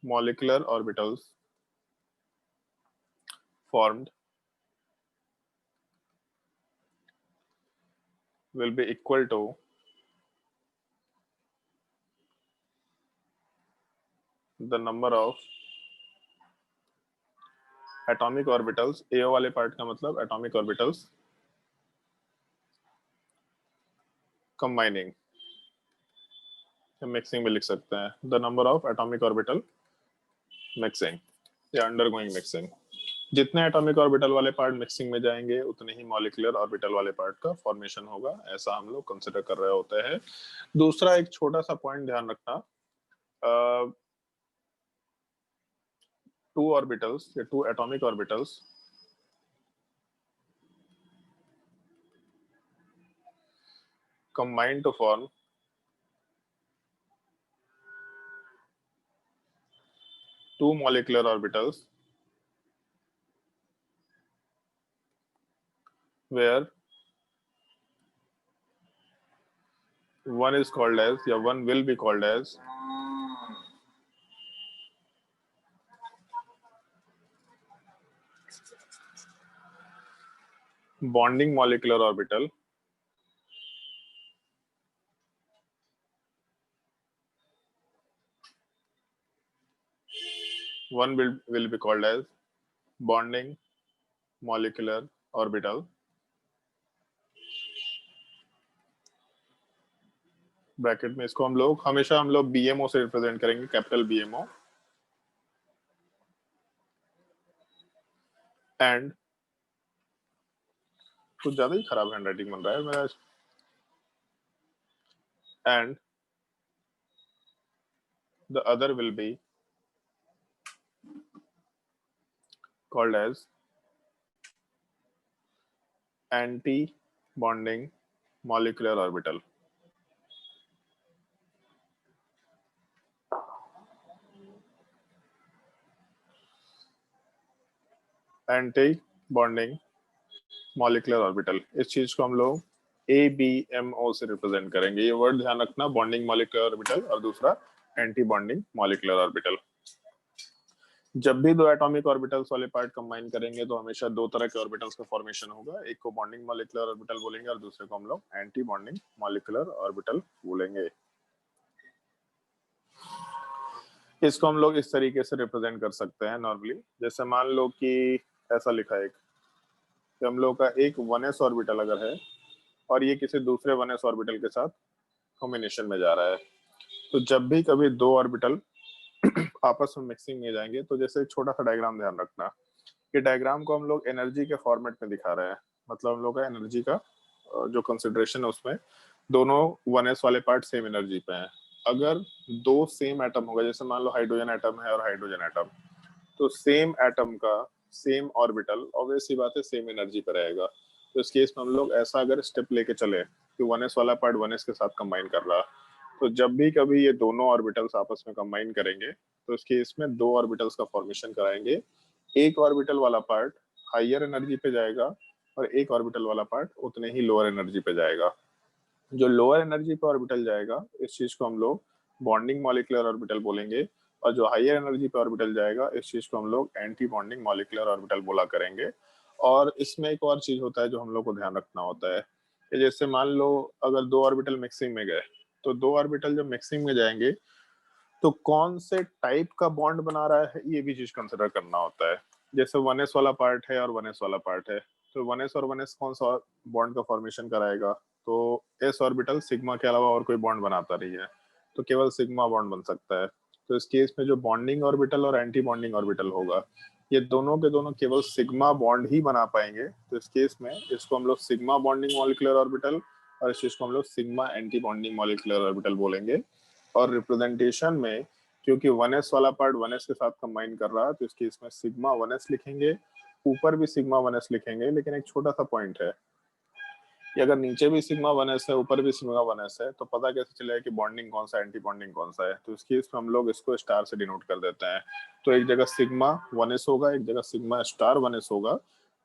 molecular orbitals formed will be equal to the number of atomic orbitals। AO वाले पार्ट का मतलब atomic orbitals combining, मिक्सिंग में लिख सकते हैं the number of atomic orbital mixing या undergoing mixing। जितने atomic orbital वाले पार्ट मिक्सिंग में जाएंगे उतने ही मॉलिक्यूलर ऑर्बिटल वाले पार्ट का फॉर्मेशन होगा। ऐसा हम लोग कंसिडर कर रहे होते हैं। दूसरा एक छोटा सा पॉइंट ध्यान रखना, टू ऑर्बिटल्स या two atomic orbitals combine to form two molecular orbitals where one is called as, या one will be called as bonding molecular orbital, one will be called as bonding molecular orbital, bracket में इसको हम लोग हमेशा BMO से represent करेंगे, capital BMO। And कुछ ज्यादा ही खराब हैंडराइटिंग बन रहा है मेरा। And the other will be called as anti-bonding molecular orbital। Anti-bonding molecular orbital, इस चीज को हम लोग ABMO से रिप्रेजेंट करेंगे। ये वर्ड ध्यान रखना, बॉन्डिंग मॉलिक्यूलर ऑर्बिटल और दूसरा एंटी बॉन्डिंग मॉलिक्यूलर ऑर्बिटल। जब भी दो एटॉमिक ऑर्बिटल्स वाले पार्ट कंबाइन करेंगे तो हमेशा दो तरह के ऑर्बिटल्स का फॉर्मेशन होगा। एक को बॉन्डिंग मॉलिक्यूलर ऑर्बिटल बोलेंगे और दूसरे को हम लोग एंटी बॉन्डिंग मॉलिक्यूलर ऑर्बिटल बोलेंगे। इसको हम लोग इस तरीके से रिप्रेजेंट कर सकते हैं नॉर्मली। जैसे मान लो कि ऐसा लिखा है कि हम लोग का एक 1s ऑर्बिटल अगर है और ये किसी दूसरे 1s ऑर्बिटल के साथ कॉम्बिनेशन में जा रहा है, तो जब भी कभी दो ऑर्बिटल आपस में मिक्सिंग में जाएंगे तो जैसे एक छोटा सा डायग्राम ध्यान रखना, कि डायग्राम को हम लोग एनर्जी के फॉर्मेट में दिखा रहे हैं। मतलब हम लोग का एनर्जी का जो कंसिडरेशन है उसमें दोनों 1s वाले पार्ट सेम एनर्जी पे हैं। अगर दो सेम एटम होगा, जैसे मान लो हाइड्रोजन एटम है और हाइड्रोजन एटम, तो सेम एटम का सेम ऑर्बिटल ऑब्वियस सी बात है सेम एनर्जी पे रहेगा। तो इस केस में हम लोग ऐसा अगर स्टेप लेके चले कि 1s वाला पार्ट 1s के साथ कंबाइन कर रहा, तो जब भी कभी ये दोनों ऑर्बिटल्स आपस में कंबाइन करेंगे तो इस केस में दो ऑर्बिटल्स का फॉर्मेशन कराएंगे। एक ऑर्बिटल वाला पार्ट हायर एनर्जी पे जाएगा और एक ऑर्बिटल वाला पार्ट उतने ही लोअर एनर्जी पे जाएगा। जो लोअर एनर्जी पे ऑर्बिटल जाएगा इस चीज को हम लोग बॉन्डिंग मॉलिक्यूलर ऑर्बिटल बोलेंगे और जो हायर एनर्जी पे ऑर्बिटल जाएगा इस चीज को हम लोग एंटी बॉन्डिंग मॉलिक्यूलर ऑर्बिटल बोला करेंगे। और इसमें एक और चीज होता है जो हम लोग को ध्यान रखना होता है कि जैसे मान लो अगर दो ऑर्बिटल मिक्सिंग में गए, तो दो ऑर्बिटल जब मिक्सिंग में जाएंगे तो कौन से टाइप का बॉन्ड बना रहा है ये भी चीज कंसिडर करना होता है। जैसे 1s वाला पार्ट है और 1s वाला पार्ट है, तो 1s और 1s कौन सा बॉन्ड का फॉर्मेशन कराएगा, तो s ऑर्बिटल सिग्मा के अलावा और कोई बॉन्ड बनाता नहीं है, तो केवल सिग्मा बॉन्ड बन सकता है। तो इस केस में जो बॉन्डिंग ऑर्बिटल और एंटी बॉन्डिंग ऑर्बिटल होगा ये दोनों के दोनों केवल सिग्मा बॉन्ड ही बना पाएंगे। तो इस केस में इसको हम लोग सिग्मा बॉन्डिंग मॉलिक्यूलर ऑर्बिटल और इस चीज को हम लोग sigma anti bonding molecular orbital बोलेंगे। और रिप्रेजेंटेशन में क्योंकि 1s वाला पार्ट 1s के साथ कंबाइन कर रहा है तो इसकी इसमें सिग्मा 1s लिखेंगे, ऊपर भी सिग्मा 1s लिखेंगे, लेकिन एक छोटा सा पॉइंट है कि अगर नीचे भी सिग्मा 1s है ऊपर भी सिग्मा 1s है तो पता कैसे चलेगा कि बॉन्डिंग कौन सा एंटी बॉन्डिंग कौन सा है। तो इस केस में हम लोग इसको स्टार से डिनोट कर देते हैं। तो एक जगह सिग्मा 1s होगा, एक जगह सिग्मा स्टार 1s होगा,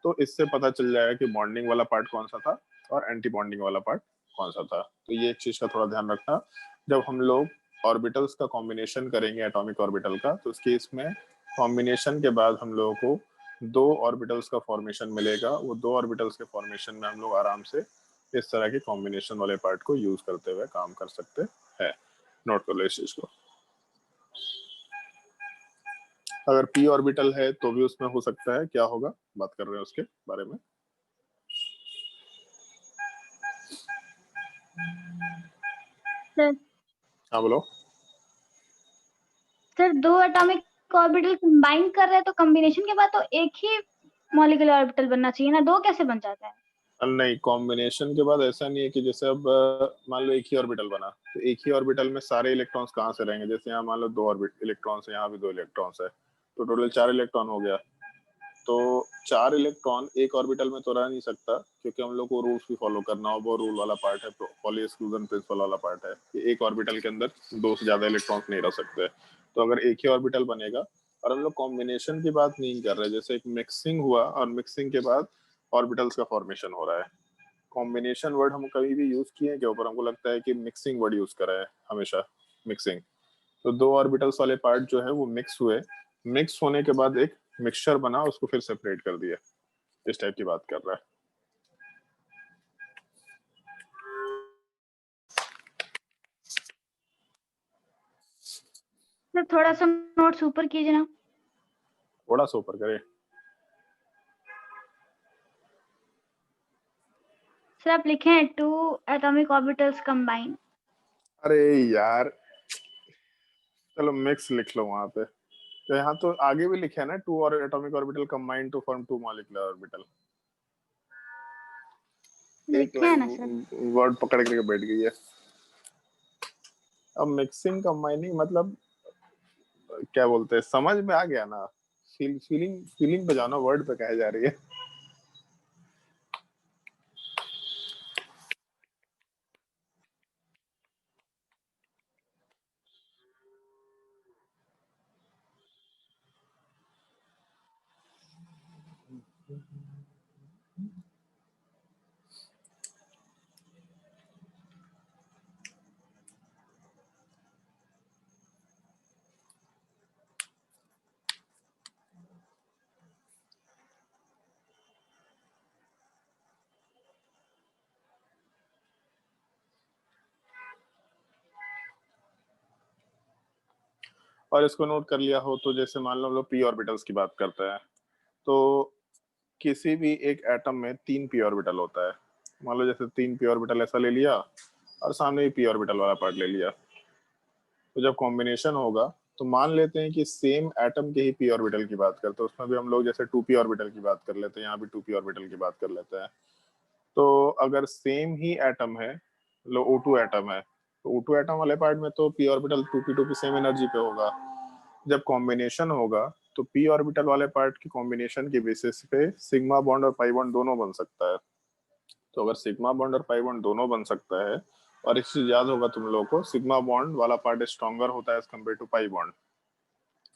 तो इससे पता चल जाएगा कि बॉन्डिंग वाला पार्ट कौन सा था और एंटी बॉन्डिंग वाला पार्ट कौन सा था। तो ये एक चीज का थोड़ा ध्यान रखना जब हम लोग ऑर्बिटल्स का कॉम्बिनेशन करेंगे एटॉमिक ऑर्बिटल का, तो उस केस में कॉम्बिनेशन के बाद हम लोगों को दो ऑर्बिटल्स का फॉर्मेशन मिलेगा। वो दो ऑर्बिटल्स के फॉर्मेशन में हम लोग आराम से इस तरह के कॉम्बिनेशन वाले पार्ट को यूज करते हुए काम कर सकते हैं। नोट कर लो इस चीज को। अगर p ऑर्बिटल है तो भी उसमें हो सकता है, क्या होगा बात कर रहे हैं उसके बारे में। सर हाँ बोलो। सर दो एटॉमिक ऑर्बिटल कंबाइन कर रहे हैं तो कॉम्बिनेशन के बाद तो एक ही मॉलिक्यूलर ऑर्बिटल बनना चाहिए ना, दो कैसे बन जाता है? नहीं, कॉम्बिनेशन के बाद ऐसा नहीं है कि जैसे अब मान लो एक ही ऑर्बिटल बना तो एक ही ऑर्बिटल में सारे इलेक्ट्रॉन्स कहाँ से रहेंगे। जैसे यहाँ मान लो दो ऑर्बिट इलेक्ट्रॉन्स है, यहाँ भी दो इलेक्ट्रॉन्स है, तो टोटल 4 इलेक्ट्रॉन हो गया। तो 4 इलेक्ट्रॉन एक ऑर्बिटल में तो रह नहीं सकता क्योंकि हम लोग को रूल्स भी फॉलो करना होगा। वो रूल वाला पार्ट है पॉली एक्सक्लूजन प्रिंसिपल वाला पार्ट है कि एक ऑर्बिटल के अंदर दो से ज्यादा इलेक्ट्रॉन्स नहीं रह सकते। तो अगर एक ही ऑर्बिटल बनेगा, और हम लोग कॉम्बिनेशन की बात नहीं कर रहे, जैसे एक मिक्सिंग हुआ और मिक्सिंग के बाद ऑर्बिटल्स का फॉर्मेशन हो रहा है। कॉम्बिनेशन वर्ड हम कभी भी यूज किए क्या ऊपर, हमको लगता है कि मिक्सिंग वर्ड यूज करा है हमेशा, मिक्सिंग। तो दो ऑर्बिटल्स वाले पार्ट जो है वो मिक्स हुए, मिक्स होने के बाद एक मिक्सचर बना, उसको फिर सेपरेट कर दिया, इस टाइप की बात कर रहा है। सर थोड़ा सा नोट्स ऊपर कीजिए ना। थोड़ा सा ऊपर करे। सर आप लिखे हैं टू एटॉमिक ऑर्बिटल्स कंबाइन। अरे यार चलो मिक्स लिख लो वहां पे, तो यहाँ तो आगे भी लिखा है ना, टू और atomic orbital combine to form two molecular orbital. एक लिखे हैं ना सर। वर्ड पकड़ के बैठ गई है। अब मिक्सिंग कंबाइनिंग मतलब क्या बोलते हैं, समझ में आ गया ना। फीलिंग फीलिंग पे जाना, वर्ड पे कहे जा रही है। और इसको नोट कर लिया हो तो जैसे मान लो हम लोग पी ऑर्बिटल्स की बात करते हैं, तो किसी भी एक एटम में 3 पी ऑर्बिटल होता है। मान लो जैसे 3 पी ऑर्बिटल ऐसा ले लिया और सामने भी पी ऑर्बिटल वाला पार्ट ले लिया, तो जब कॉम्बिनेशन होगा तो मान लेते हैं कि सेम एटम के ही पी ऑर्बिटल की बात करते हैं, उसमें भी हम लोग जैसे 2p ऑर्बिटल की बात कर लेते हैं, यहाँ भी 2p ऑर्बिटल की बात कर लेते हैं। तो अगर सेम ही एटम है, लो O2 एटम है, तो O2 एटम वाले पार्ट में तो p orbital 2p same energy पे होगा। जब कॉम्बिनेशन होगा तो p ऑर्बिटल वाले पार्ट की कॉम्बिनेशन के बेसिस पे सिग्मा बॉन्ड और पाई बॉन्ड दोनों बन सकता है। तो अगर सिग्मा बॉन्ड और पाई बॉन्ड दोनों बन सकता है, और एक चीज याद होगा तुम लोगों को, सिग्मा बॉन्ड वाला पार्ट स्ट्रॉन्गर होता है as compared to pi bond.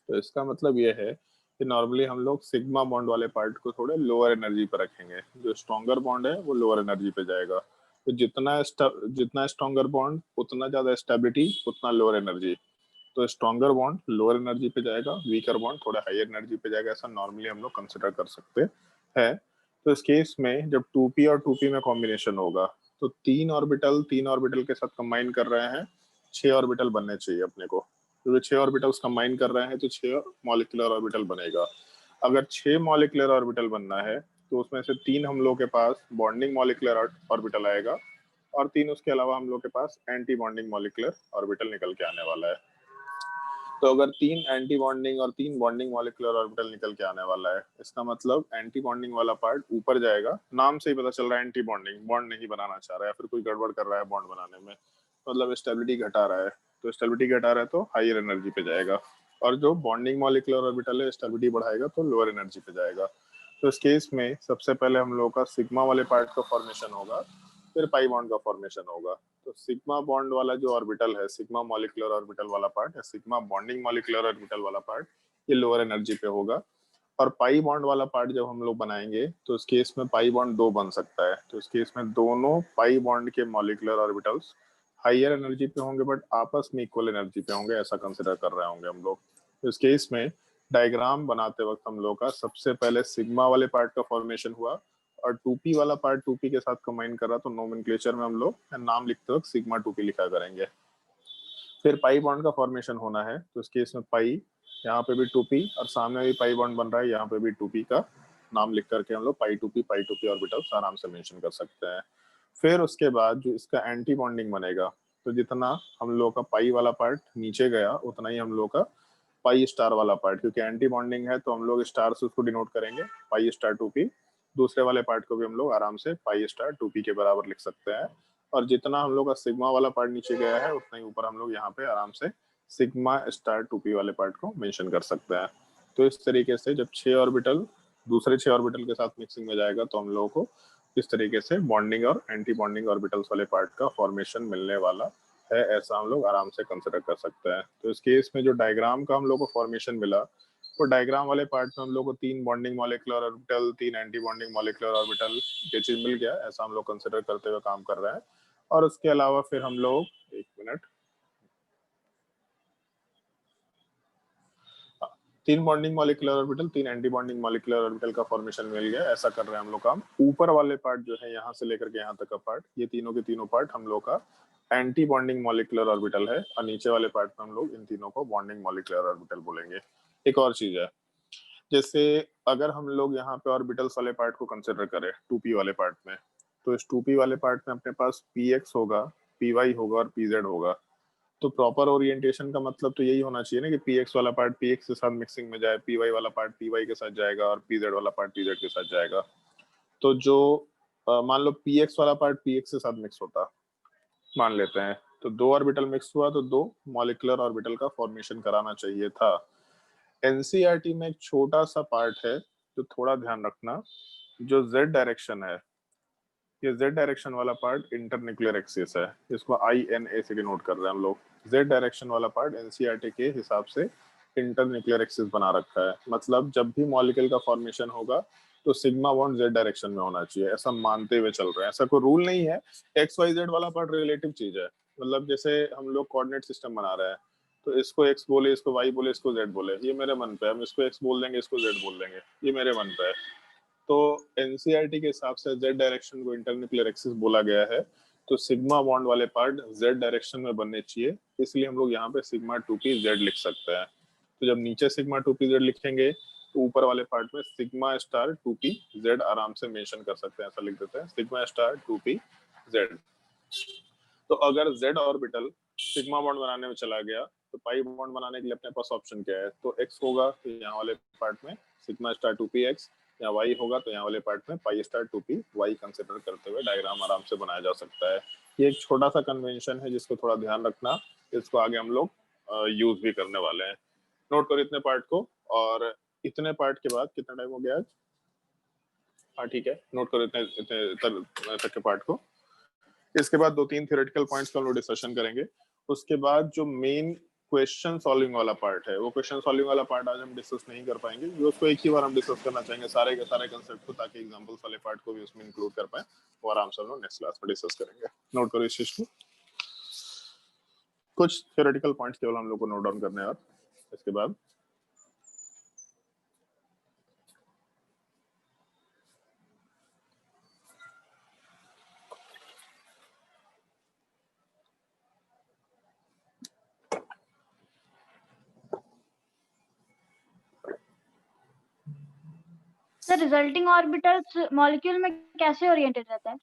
तो इसका मतलब ये है कि नॉर्मली हम लोग सिग्मा बॉन्ड वाले पार्ट को थोड़े लोअर एनर्जी पर रखेंगे, जो स्ट्रॉन्गर बॉन्ड है वो लोअर एनर्जी पे जाएगा। तो जितना स्ट्रॉन्गर बॉन्ड उतना ज्यादा स्टेबिलिटी उतना लोअर एनर्जी। तो स्ट्रॉन्गर बॉन्ड लोअर एनर्जी पे जाएगा, वीकर बॉन्ड थोड़ा हायर एनर्जी पे जाएगा, ऐसा नॉर्मली हम लोग कंसिडर कर सकते हैं। तो इस केस में जब 2p और 2p में कॉम्बिनेशन होगा तो तीन ऑर्बिटल के साथ कंबाइन कर रहे हैं, 6 ऑर्बिटल बनने चाहिए अपने को। तो 6 ऑर्बिटल्स कंबाइन कर रहे हैं तो 6 मॉलिक्यूलर ऑर्बिटल बनेगा। अगर 6 मॉलिक्यूलर ऑर्बिटल बनना है तो उसमें से 3 हम लोग के पास बॉन्डिंग मॉलिक्यूलर ऑर्बिटल आएगा और 3 उसके अलावा हम लोग के पास एंटी बॉन्डिंग मॉलिक्यूलर ऑर्बिटल निकल के आने वाला है। तो अगर 3 एंटी बॉन्डिंग और 3 बॉन्डिंग मॉलिक्यूलर ऑर्बिटल निकल के आने वाला है, इसका मतलब एंटी बॉन्डिंग वाला पार्ट ऊपर जाएगा। नाम से ही पता चल रहा है एंटी बॉन्डिंग, बॉन्ड नहीं बनाना चाह रहा है, फिर कोई गड़बड़ कर रहा है बॉन्ड बनाने में, मतलब स्टेबिलिटी घटा रहा है। तो स्टेबिलिटी घटा रहा है तो हायर एनर्जी पे जाएगा, और जो बॉन्डिंग मॉलिक्यूलर ऑर्बिटल है स्टेबिलिटी बढ़ाएगा तो लोअर एनर्जी पे जाएगा। तो इस केस में सबसे पहले हम लोगों का सिग्मा वाले पार्ट का फॉर्मेशन होगा, फिर पाई बॉन्ड का फॉर्मेशन होगा। तो सिग्मा बॉन्ड वाला जो ऑर्बिटल है, सिग्मा मॉलिक्यूलर ऑर्बिटल वाला पार्ट या सिग्मा बॉन्डिंग मॉलिक्यूलर ऑर्बिटल वाला पार्ट, ये लोअर एनर्जी पे होगा। और पाई बॉन्ड वाला पार्ट जब हम लोग बनाएंगे तो इस केस में पाई बॉन्ड 2 बन सकता है। तो इस केस में दोनों पाई बॉन्ड के मॉलिक्यूलर ऑर्बिटल्स हायर एनर्जी पे होंगे बट आपस में इक्वल एनर्जी पे होंगे, ऐसा कंसिडर कर रहे होंगे हम लोग। तो इस केस में डायग्राम बनाते वक्त हम लोग का सबसे पहले सिग्मा वाले पार्ट का फॉर्मेशन हुआ और 2p वाला पार्ट 2p के साथ कंबाइन कर रहा, तो नोमेनक्लेचर में हम लोग नाम लिखते वक्त सिग्मा 2p लिखा करेंगे। फिर पाई बॉन्ड का फॉर्मेशन होना है, तो इस केस में पाई, यहाँ पे भी 2p और सामने भी पाई बॉन्ड बन रहा है, यहाँ पे भी 2p का नाम लिख करके हम लोग पाई 2p ऑर्बिटल्स आराम से मेंशन कर सकते हैं। फिर उसके बाद जो इसका एंटी बॉन्डिंग बनेगा, तो जितना हम लोग का पाई वाला पार्ट नीचे गया उतना ही हम लोग का पाई स्टार वाला पार्ट, क्योंकि एंटी बॉन्डिंग है तो हम लोग स्टार से उसको डिनोट करेंगे, पाई स्टार 2p। दूसरे वाले पार्ट को भी हम लोग आराम से पाई स्टार 2p के बराबर लिख सकते हैं। और जितना हम लोग का सिग्मा वाला पार्ट नीचे गया है उतना ही ऊपर हम लोग यहाँ पे आराम से सिग्मा स्टार 2p वाले पार्ट को मेंशन कर सकते हैं। तो इस तरीके से जब 6 ऑर्बिटल दूसरे 6 ऑर्बिटल के साथ मिक्सिंग में जाएगा तो हम लोगों को इस तरीके से बॉन्डिंग और एंटी बॉन्डिंग ऑर्बिटल्स वाले पार्ट का फॉर्मेशन मिलने वाला है, ऐसा हम लोग आराम से कंसिडर कर सकते हैं। तो इस केस में जो डायग्राम का हम लोग को फॉर्मेशन मिला, तो डायग्राम वाले पार्ट में हम लोग को 3 bonding molecular orbital, 3 anti bonding molecular orbital ये चीज मिल गया, ऐसा हम लोग कंसिडर करते हुए काम कर रहे हैं। और उसके अलावा फिर हम लोग 1 minute 3 bonding molecular orbital, 3 anti bonding molecular orbital का फॉर्मेशन मिल गया, ऐसा कर रहे हैं हम लोग काम। ऊपर वाले पार्ट जो है यहाँ से लेकर के यहाँ तक का पार्ट, ये तीनों के तीनों पार्ट हम लोग का एंटी बॉन्डिंग मॉलिक्यूलर ऑर्बिटल है, और नीचे वाले पार्ट में हम लोग इन तीनों को बॉन्डिंग मॉलिक्यूलर ऑर्बिटल बोलेंगे। एक और चीज है, जैसे अगर हम लोग यहाँ पे ऑर्बिटल्स वाले पार्ट को कंसिडर करें 2p वाले पार्ट में, तो इस 2p वाले पार्ट में अपने पास px होगा, py होगा और pz होगा। तो प्रॉपर ओरिएंटेशन का मतलब तो यही होना चाहिए ना कि px वाला पार्ट px के साथ मिक्सिंग में जाए, py वाला पार्ट py के साथ जाएगा और pz वाला पार्ट pz के साथ जाएगा। तो जो मान लो px वाला पार्ट px के साथ मिक्स होता, मान लेते हैं, तो 2 ऑर्बिटल मिक्स हुआ तो 2 मॉलिक्यूलर ऑर्बिटल का फॉर्मेशन कराना चाहिए था। एनसीईआरटी में एक छोटा सा पार्ट है जो थोड़ा ध्यान रखना, जो z डायरेक्शन है, ये z डायरेक्शन वाला पार्ट इंटरन्यूक्लियर एक्सिस है, इसको INA से डिनोट कर रहे हैं हम लोग। z डायरेक्शन वाला पार्ट एनसीईआरटी के हिसाब से इंटरन्यूक्लियर एक्सिस बना रखा है, मतलब जब भी मॉलिक्यूल का फॉर्मेशन होगा तो सिग्मा बॉन्ड z डायरेक्शन में होना चाहिए, ऐसा मानते हुए चल रहे हैं। ऐसा कोई रूल नहीं है, XYZ वाला पार्ट रिलेटिव चीज है, मतलब जैसे हम लोग कोऑर्डिनेट सिस्टम बना रहे हैं तो इसको x बोले, इसको y बोले, इसको z बोले, ये मेरे मन पे है, हम इसको x बोल देंगे, इसको z बोल देंगे, ये मेरे मन पे है। तो एनसीईआरटी के हिसाब से z डायरेक्शन को इंटरन्यूक्लियर एक्सिस बोला गया है, तो सिग्मा बॉन्ड वाले पार्ट z डायरेक्शन में बनने चाहिए, इसलिए हम लोग यहाँ पे सिग्मा 2p z लिख सकते हैं। तो जब नीचे सिग्मा 2p z लिखेंगे तो ऊपर वाले पार्ट में सिग्मा स्टार 2p z आराम से मेंशन कर सकते हैं, ऐसा लिख देते हैं सिग्मा स्टार 2p z। तो अगर z ऑर्बिटल सिग्मा बॉन्ड बनाने में चला गया तो पाई बॉन्ड बनाने के लिए अपने पास ऑप्शन क्या है, तो x होगा तो यहाँ वाले पार्ट में सिग्मा स्टार 2p x, या y होगा तो यहाँ वाले पार्ट में pi star 2p y consider करते हुए डायग्राम आराम से बनाया जा सकता है। ये एक छोटा सा कन्वेंशन है जिसको थोड़ा ध्यान रखना, इसको आगे हम लोग यूज भी करने वाले हैं। नोट करो इतने पार्ट को, और इतने पार्ट के बाद कितना टाइम हो गया आज? हाँ ठीक है, नोट करो इतने इतने तक के पार्ट को। इसके बाद 2-3 थ्योरेटिकल पॉइंट्स का हम लोग डिस्कशन करेंगे। उसके बाद जो मेन क्वेश्चन सॉल्विंग वाला पार्ट है, वो क्वेश्चन सॉल्विंग वाला पार्ट आज हम डिस्कस नहीं कर पाएंगे, जो उसको एक ही बार हम डिस्कस करना चाहेंगे सारे के सारे कंसेप्ट को, ताकि एग्जांपल्स वाले पार्ट को भी उसमें इंक्लूड कर पाए, वो आराम से हम लोग नेक्स्ट क्लास में डिस्कस करेंगे। नोट करो इस चीज को। कुछ थ्योरेटिकल पॉइंट्स केवल हम लोग को नोट डाउन करने हैं और इसके बाद सर रिजल्टिंग ऑर्बिटल्स मॉलिक्यूल में कैसे ओरिएंटेड रहता है?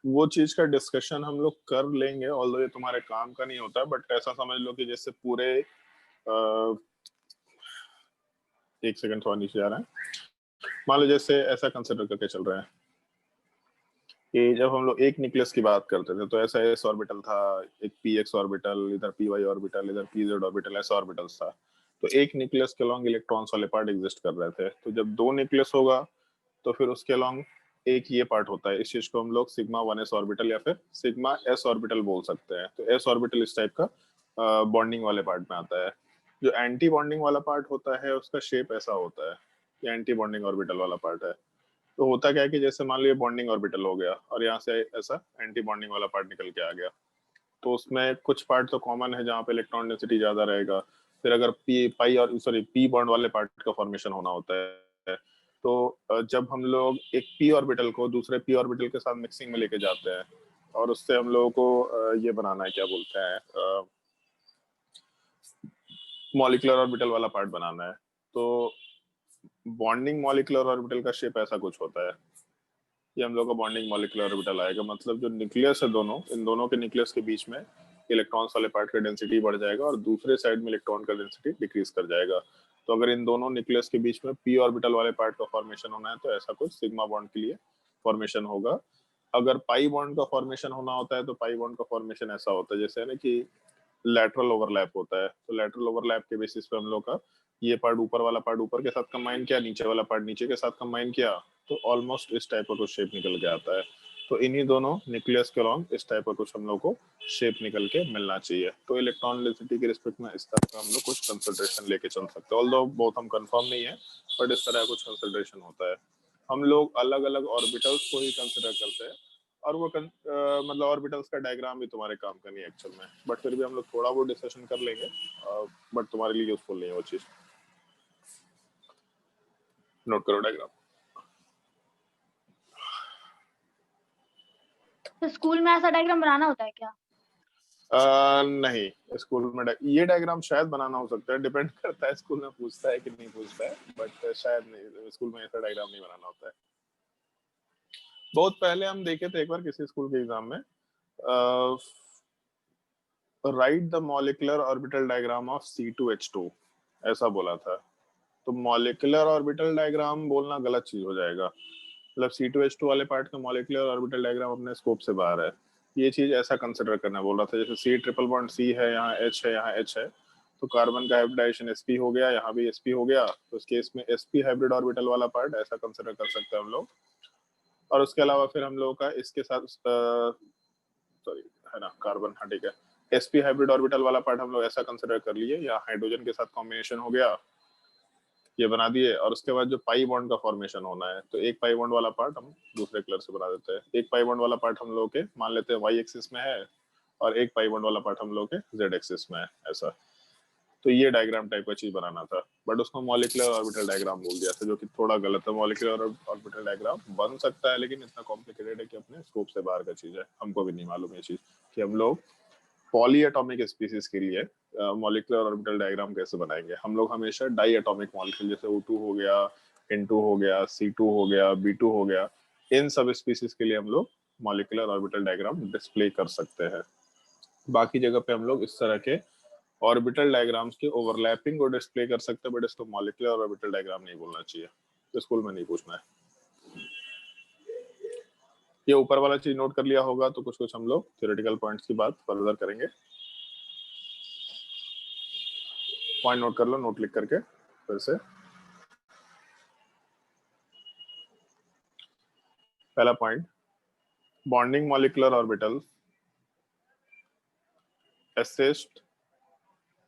वो चीज का डिस्कशन हम लोग कर लेंगे, ऑल्दो ये तुम्हारे काम का नहीं होता, बट ऐसा समझ लो कि जैसे पूरे एक सेकंड थोड़ा नीचे जा रहा है। मान लो जैसे ऐसा कंसिडर करके चल रहे हैं कि जब हम लोग एक न्यूक्लियस की बात करते थे तो ऐसा एस ऑर्बिटल था, एक पी एक्स ऑर्बिटल, इधर पी वाई ऑर्बिटल, इधर पी जेड ऑर्बिटल, ऐसा ऑर्बिटल्स था। तो एक न्यूक्लियस के अलॉन्ग इलेक्ट्रॉन्स वाले पार्ट एग्जिस्ट कर रहे थे। तो जब दो न्यूक्लियस होगा तो फिर उसके अलॉन्ग एक ये पार्ट होता है, इस चीज को हम लोग सिग्मा 1s ऑर्बिटल या फिर सिग्मा एस ऑर्बिटल बोल सकते हैं। तो एस ऑर्बिटल इस टाइप का बॉन्डिंग वाले पार्ट में आता है। जो एंटी बॉन्डिंग वाला पार्ट होता है उसका शेप ऐसा होता है, ये एंटी बॉन्डिंग ऑर्बिटल वाला पार्ट है। तो होता क्या है कि जैसे मान लो ये बॉन्डिंग ऑर्बिटल हो गया और यहाँ से ऐसा एंटी बॉन्डिंग वाला पार्ट निकल के आ गया, तो उसमें कुछ पार्ट तो कॉमन है जहाँ पे इलेक्ट्रॉन डेंसिटी ज्यादा रहेगा। फिर अगर पी बॉन्ड वाले पार्ट का फॉर्मेशन होना होता है, तो जब हम लोग एक पी ऑर्बिटल को दूसरे पी ऑर्बिटल के साथ मिक्सिंग में लेके जाते हैं और उससे हम लोगों को ये बनाना है, क्या बोलते हैं, मॉलिक्यूलर ऑर्बिटल वाला पार्ट बनाना है। तो बॉन्डिंग मॉलिक्यूलर ऑर्बिटल का शेप ऐसा कुछ होता है, ये हम लोग का बॉन्डिंग मॉलिक्यूलर ऑर्बिटल आएगा। मतलब जो न्यूक्लियस है दोनों, इन दोनों के न्यूक्लियस के बीच में इलेक्ट्रॉन्स वाले पार्ट का डेंसिटी बढ़ जाएगा और दूसरे साइड में इलेक्ट्रॉन का डेंसिटी डिक्रीज कर जाएगा। तो अगर इन दोनों न्यूक्लियस के बीच में पी ऑर्बिटल वाले पार्ट का फॉर्मेशन होना है तो ऐसा कुछ सिग्मा बॉन्ड के लिए फॉर्मेशन होगा। अगर पाई बॉन्ड का फॉर्मेशन होना होता है तो पाई बॉन्ड का फॉर्मेशन ऐसा होता है जैसे है ना कि लैटरल ओवरलैप होता है। तो लैटरल ओवरलैप के बेसिस पे हम लोग का ये पार्ट ऊपर वाला पार्ट ऊपर के साथ कंबाइन किया, नीचे वाला पार्ट नीचे के साथ कंबाइन किया, तो ऑलमोस्ट इस टाइप का कुछ शेप निकल के आता है। तो इन्हीं दोनों न्यूक्लियस के अलॉन्ग इस टाइप का कुछ हम लोग को शेप निकल के मिलना चाहिए। तो इलेक्ट्रॉन डेंसिटी के रिस्पेक्ट में इस तरह का हम लोग कुछ कंसिडरेशन लेके चल सकते हैं, ऑल्दो बहुत हम कंफर्म नहीं है, बट इस तरह कुछ कंसिडरेशन होता है। हम लोग अलग अलग ऑर्बिटल्स को ही कंसिडर करते हैं और वो मतलब ऑर्बिटल्स का डायग्राम भी तुम्हारे काम का नहीं है एक्चुअल में, बट फिर भी हम लोग थोड़ा बहुत डिस्कशन कर लेंगे, बट तुम्हारे लिए यूजफुल नहीं है वो चीज। नोट करो डायग्राम। तो स्कूल में ऐसा डायग्राम बनाना होता है क्या? नहीं, स्कूल में ये डायग्राम शायद बनाना हो सकता है, डिपेंड करता है स्कूल में पूछता है कि नहीं पूछता है, बट शायद नहीं, स्कूल में ऐसा डायग्राम नहीं बनाना होता है। बहुत पहले हम देखे थे एक बार किसी स्कूल के एग्जाम में, right the molecular orbital diagram of C2H2 ऐसा बोला था। तो मॉलिक्यूलर ऑर्बिटल डायग्राम बोलना गलत चीज हो जाएगा, मतलब C2H2 वाले पार्ट का मॉलिक्यूलर ऑर्बिटल डायग्राम अपने स्कोप से बाहर है। ये चीज ऐसा कंसिडर करना बोल रहा था, जैसे C ट्रिपल बॉन्ड C है, यहाँ H है, यहाँ H है, तो कार्बन का हाइब्रिडाइजेशन sp हो गया, यहाँ भी sp हो गया, तो इस केस में sp हाइब्रिड ऑर्बिटल वाला पार्ट ऐसा कंसिडर कर सकते हैं हम लोग। और उसके अलावा फिर हम लोगों का इसके साथ सॉरी है ना कार्बन, हाँ ठीक है, sp हाइब्रिड ऑर्बिटल वाला पार्ट हम लोग ऐसा कंसिडर कर लिए, या हाइड्रोजन के साथ कॉम्बिनेशन हो गया, ये बना दिए। और उसके बाद जो पाई बॉन्ड का फॉर्मेशन होना है, तो एक पाई बॉन्ड वाला पार्ट हम दूसरे कलर से बना देते हैं। एक पाई बॉन्ड वाला पार्ट हम लोग के मान लेते हैं वाई एक्सिस में है और एक पाई बॉन्ड वाला पार्ट हम लोग के जेड एक्सिस में है, ऐसा। तो ये डायग्राम टाइप का चीज बनाना था, बट उसको मॉलिक्यूलर ऑर्बिटल डायग्राम बोल दिया था, जो कि थोड़ा गलत है। मॉलिक्यूलर ऑर्बिटल डायग्राम बन सकता है लेकिन इतना कॉम्प्लिकेटेड है कि अपने स्कोप से बाहर का चीज है, हमको भी नहीं मालूम ये चीज कि हम लोग पॉली एटॉमिक स्पीसीज के लिए मॉलिक्यूलर ऑर्बिटल डायग्राम कैसे बनाएंगे। हम लोग हमेशा डाई एटॉमिक मॉलिक्यूल जैसे O2 हो गया, N2 हो गया, C2 हो गया, B2 हो गया, इन सब स्पीसीज के लिए हम लोग मॉलिक्यूलर ऑर्बिटल डायग्राम डिस्प्ले कर सकते हैं। बाकी जगह पे हम लोग इस तरह के ऑर्बिटल डायग्राम्स के ओवरलैपिंग को डिस्प्ले कर सकते हैं, बट इसको मॉलिक्यूलर ऑर्बिटल डायग्राम नहीं बोलना चाहिए, तो स्कूल में नहीं पूछना है। ये ऊपर वाला चीज नोट कर लिया होगा तो कुछ कुछ हम लोग थ्योरेटिकल पॉइंट्स की बात फर्दर करेंगे। पॉइंट नोट कर लो, नोट लिख करके फिर से। पहला point, bonding molecular orbital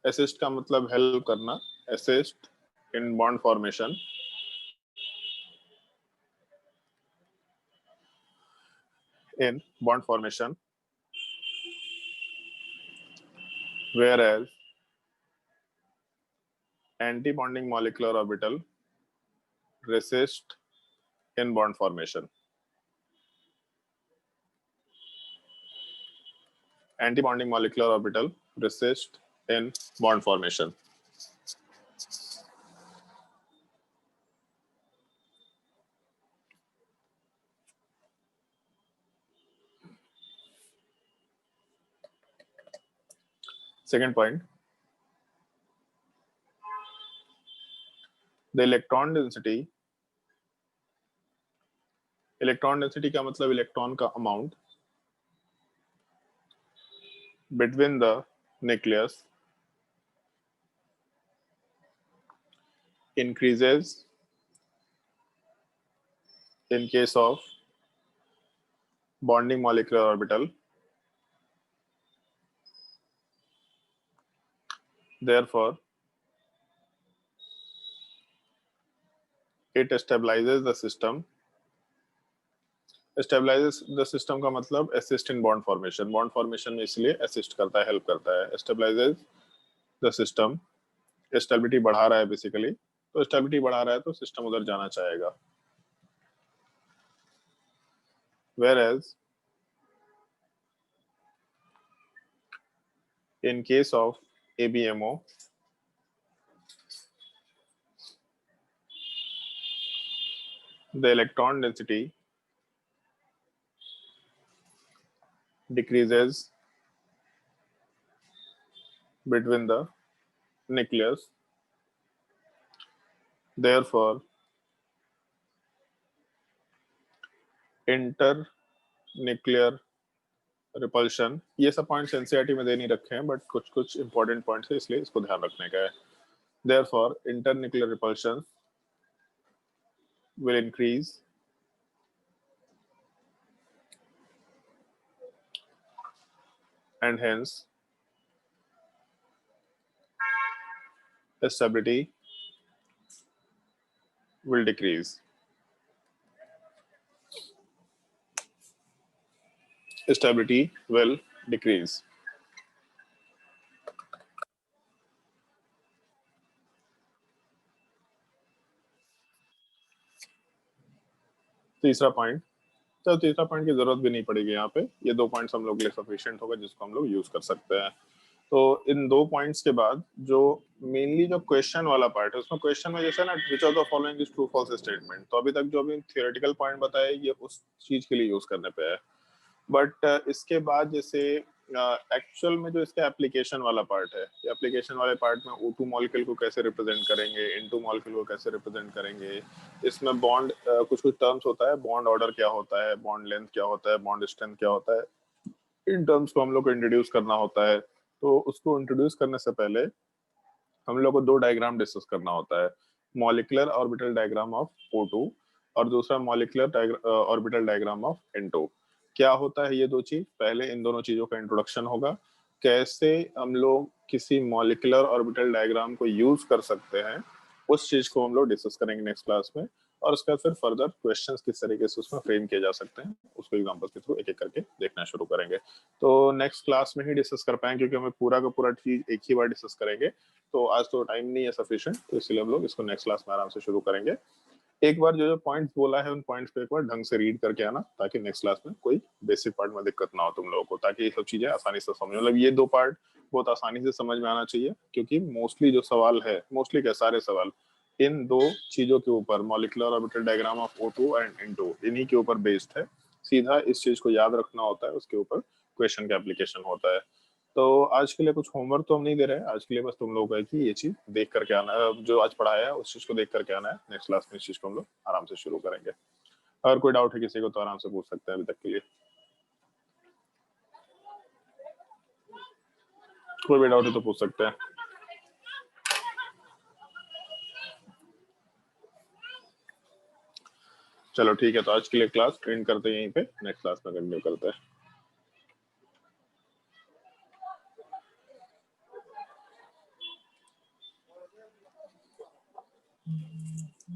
assist का मतलब हेल्प करना, assist in bond formation whereas anti-bonding molecular orbital resist in bond formation. Anti-bonding molecular orbital resist in bond formation. Second point, the electron density. Electron density का मतलब electron का amount between the nucleus increases in case of bonding molecular orbital. Therefore, it stabilizes the system. Stabilizes the system का मतलब assist in bond formation. Bond formation में इसलिए assist करता है, help करता है. Stabilizes the system. Stability बढ़ा रहा है basically. तो stability बढ़ा रहा है तो system उधर जाना चाहेगा. Whereas in case of ABMO, the electron density decreases between the nucleus. Therefore, internuclear repulsion, ये सब पॉइंट्स एनसीईआरटी में दे नहीं रखे हैं बट कुछ कुछ इंपॉर्टेंट पॉइंट्स है इसलिए इसको ध्यान रखने का है. Therefore, internuclear repulsion will increase and hence stability will decrease. Stability will decrease. तीसरा पॉइंट, तो तीसरा पॉइंट की जरूरत भी नहीं पड़ेगी यहाँ पे. ये दो पॉइंट्स हम लोग के लिए सफिशिएंट होगा जिसको हम लोग यूज कर सकते हैं. तो इन दो पॉइंट्स के बाद जो मेनली जो क्वेश्चन वाला पार्ट है उसमें क्वेश्चन में जैसे ना which of the following is true false statement, तो अभी तक जो अभी थियोरेटिकल पॉइंट बताया ये उस चीज के लिए यूज करने पे है. बट इसके बाद जैसे एक्चुअल में जो इसका एप्लीकेशन वाला पार्ट है, एप्लीकेशन वाले पार्ट में O2 मॉलिक्यूल को कैसे रिप्रेजेंट करेंगे, N2 मॉलिक्यूल को कैसे रिप्रेजेंट करेंगे, इसमें बॉन्ड कुछ कुछ टर्म्स होता है, बॉन्ड ऑर्डर क्या होता है, बॉन्ड लेंथ क्या होता है, बॉन्ड स्ट्रेंथ क्या होता है, इन टर्म्स को हम लोग को इंट्रोड्यूस करना होता है. तो उसको इंट्रोड्यूस करने से पहले हम लोग को दो डायग्राम डिस्कस करना होता है, molecular orbital diagram of O2 और दूसरा molecular orbital diagram of N2. क्या होता है ये दो चीज, पहले इन दोनों चीजों का इंट्रोडक्शन होगा, कैसे हम लोग किसी मॉलिक्यूलर ऑर्बिटल डायग्राम को यूज कर सकते हैं उस चीज को हम लोग डिस्कस करेंगे नेक्स्ट क्लास में, और उसका फिर फर्दर क्वेश्चंस किस तरीके से उसमें फ्रेम किए जा सकते हैं उसको एग्जांपल्स के थ्रू एक एक करके देखना शुरू करेंगे. तो नेक्स्ट क्लास में ही डिस्कस कर पाएंगे क्योंकि हमें पूरा का पूरा चीज एक ही बार डिस्कस करेंगे, तो आज तो टाइम नहीं है सफिशिएंट, तो इसलिए हम लोग इसको नेक्स्ट क्लास में आराम से शुरू करेंगे. एक बार जो जो पॉइंट्स बोला है उन पॉइंट्स को एक बार ढंग से रीड करके आना ताकि नेक्स्ट क्लास में कोई बेसिक पार्ट में दिक्कत ना हो तुम लोगों को, ताकि ये सब चीजें आसानी से समझ, मतलब ये दो पार्ट बहुत आसानी से समझ में आना चाहिए क्योंकि मोस्टली जो सवाल है, मोस्टली क्या सारे सवाल इन दो चीजों के ऊपर, molecular orbital diagram of O2 and N2, इन्हीं के ऊपर बेस्ड है. सीधा इस चीज को याद रखना होता है, उसके ऊपर क्वेश्चन का एप्लीकेशन होता है. तो आज के लिए कुछ होमवर्क तो हम नहीं दे रहे हैं, आज के लिए बस तुम लोगों को है कि ये चीज देख करके आना है, जो आज पढ़ाया है उस चीज को देख करके आना है. नेक्स्ट क्लास में इस चीज को हम लोग आराम से शुरू करेंगे. अगर कोई डाउट है किसी को तो आराम से पूछ सकते हैं. अभी तक के लिए कोई भी डाउट है तो पूछ सकते हैं. चलो ठीक है, तो आज के लिए क्लास एंड करते हैं यहीं पे, नेक्स्ट क्लास में कंटिन्यू करते हैं.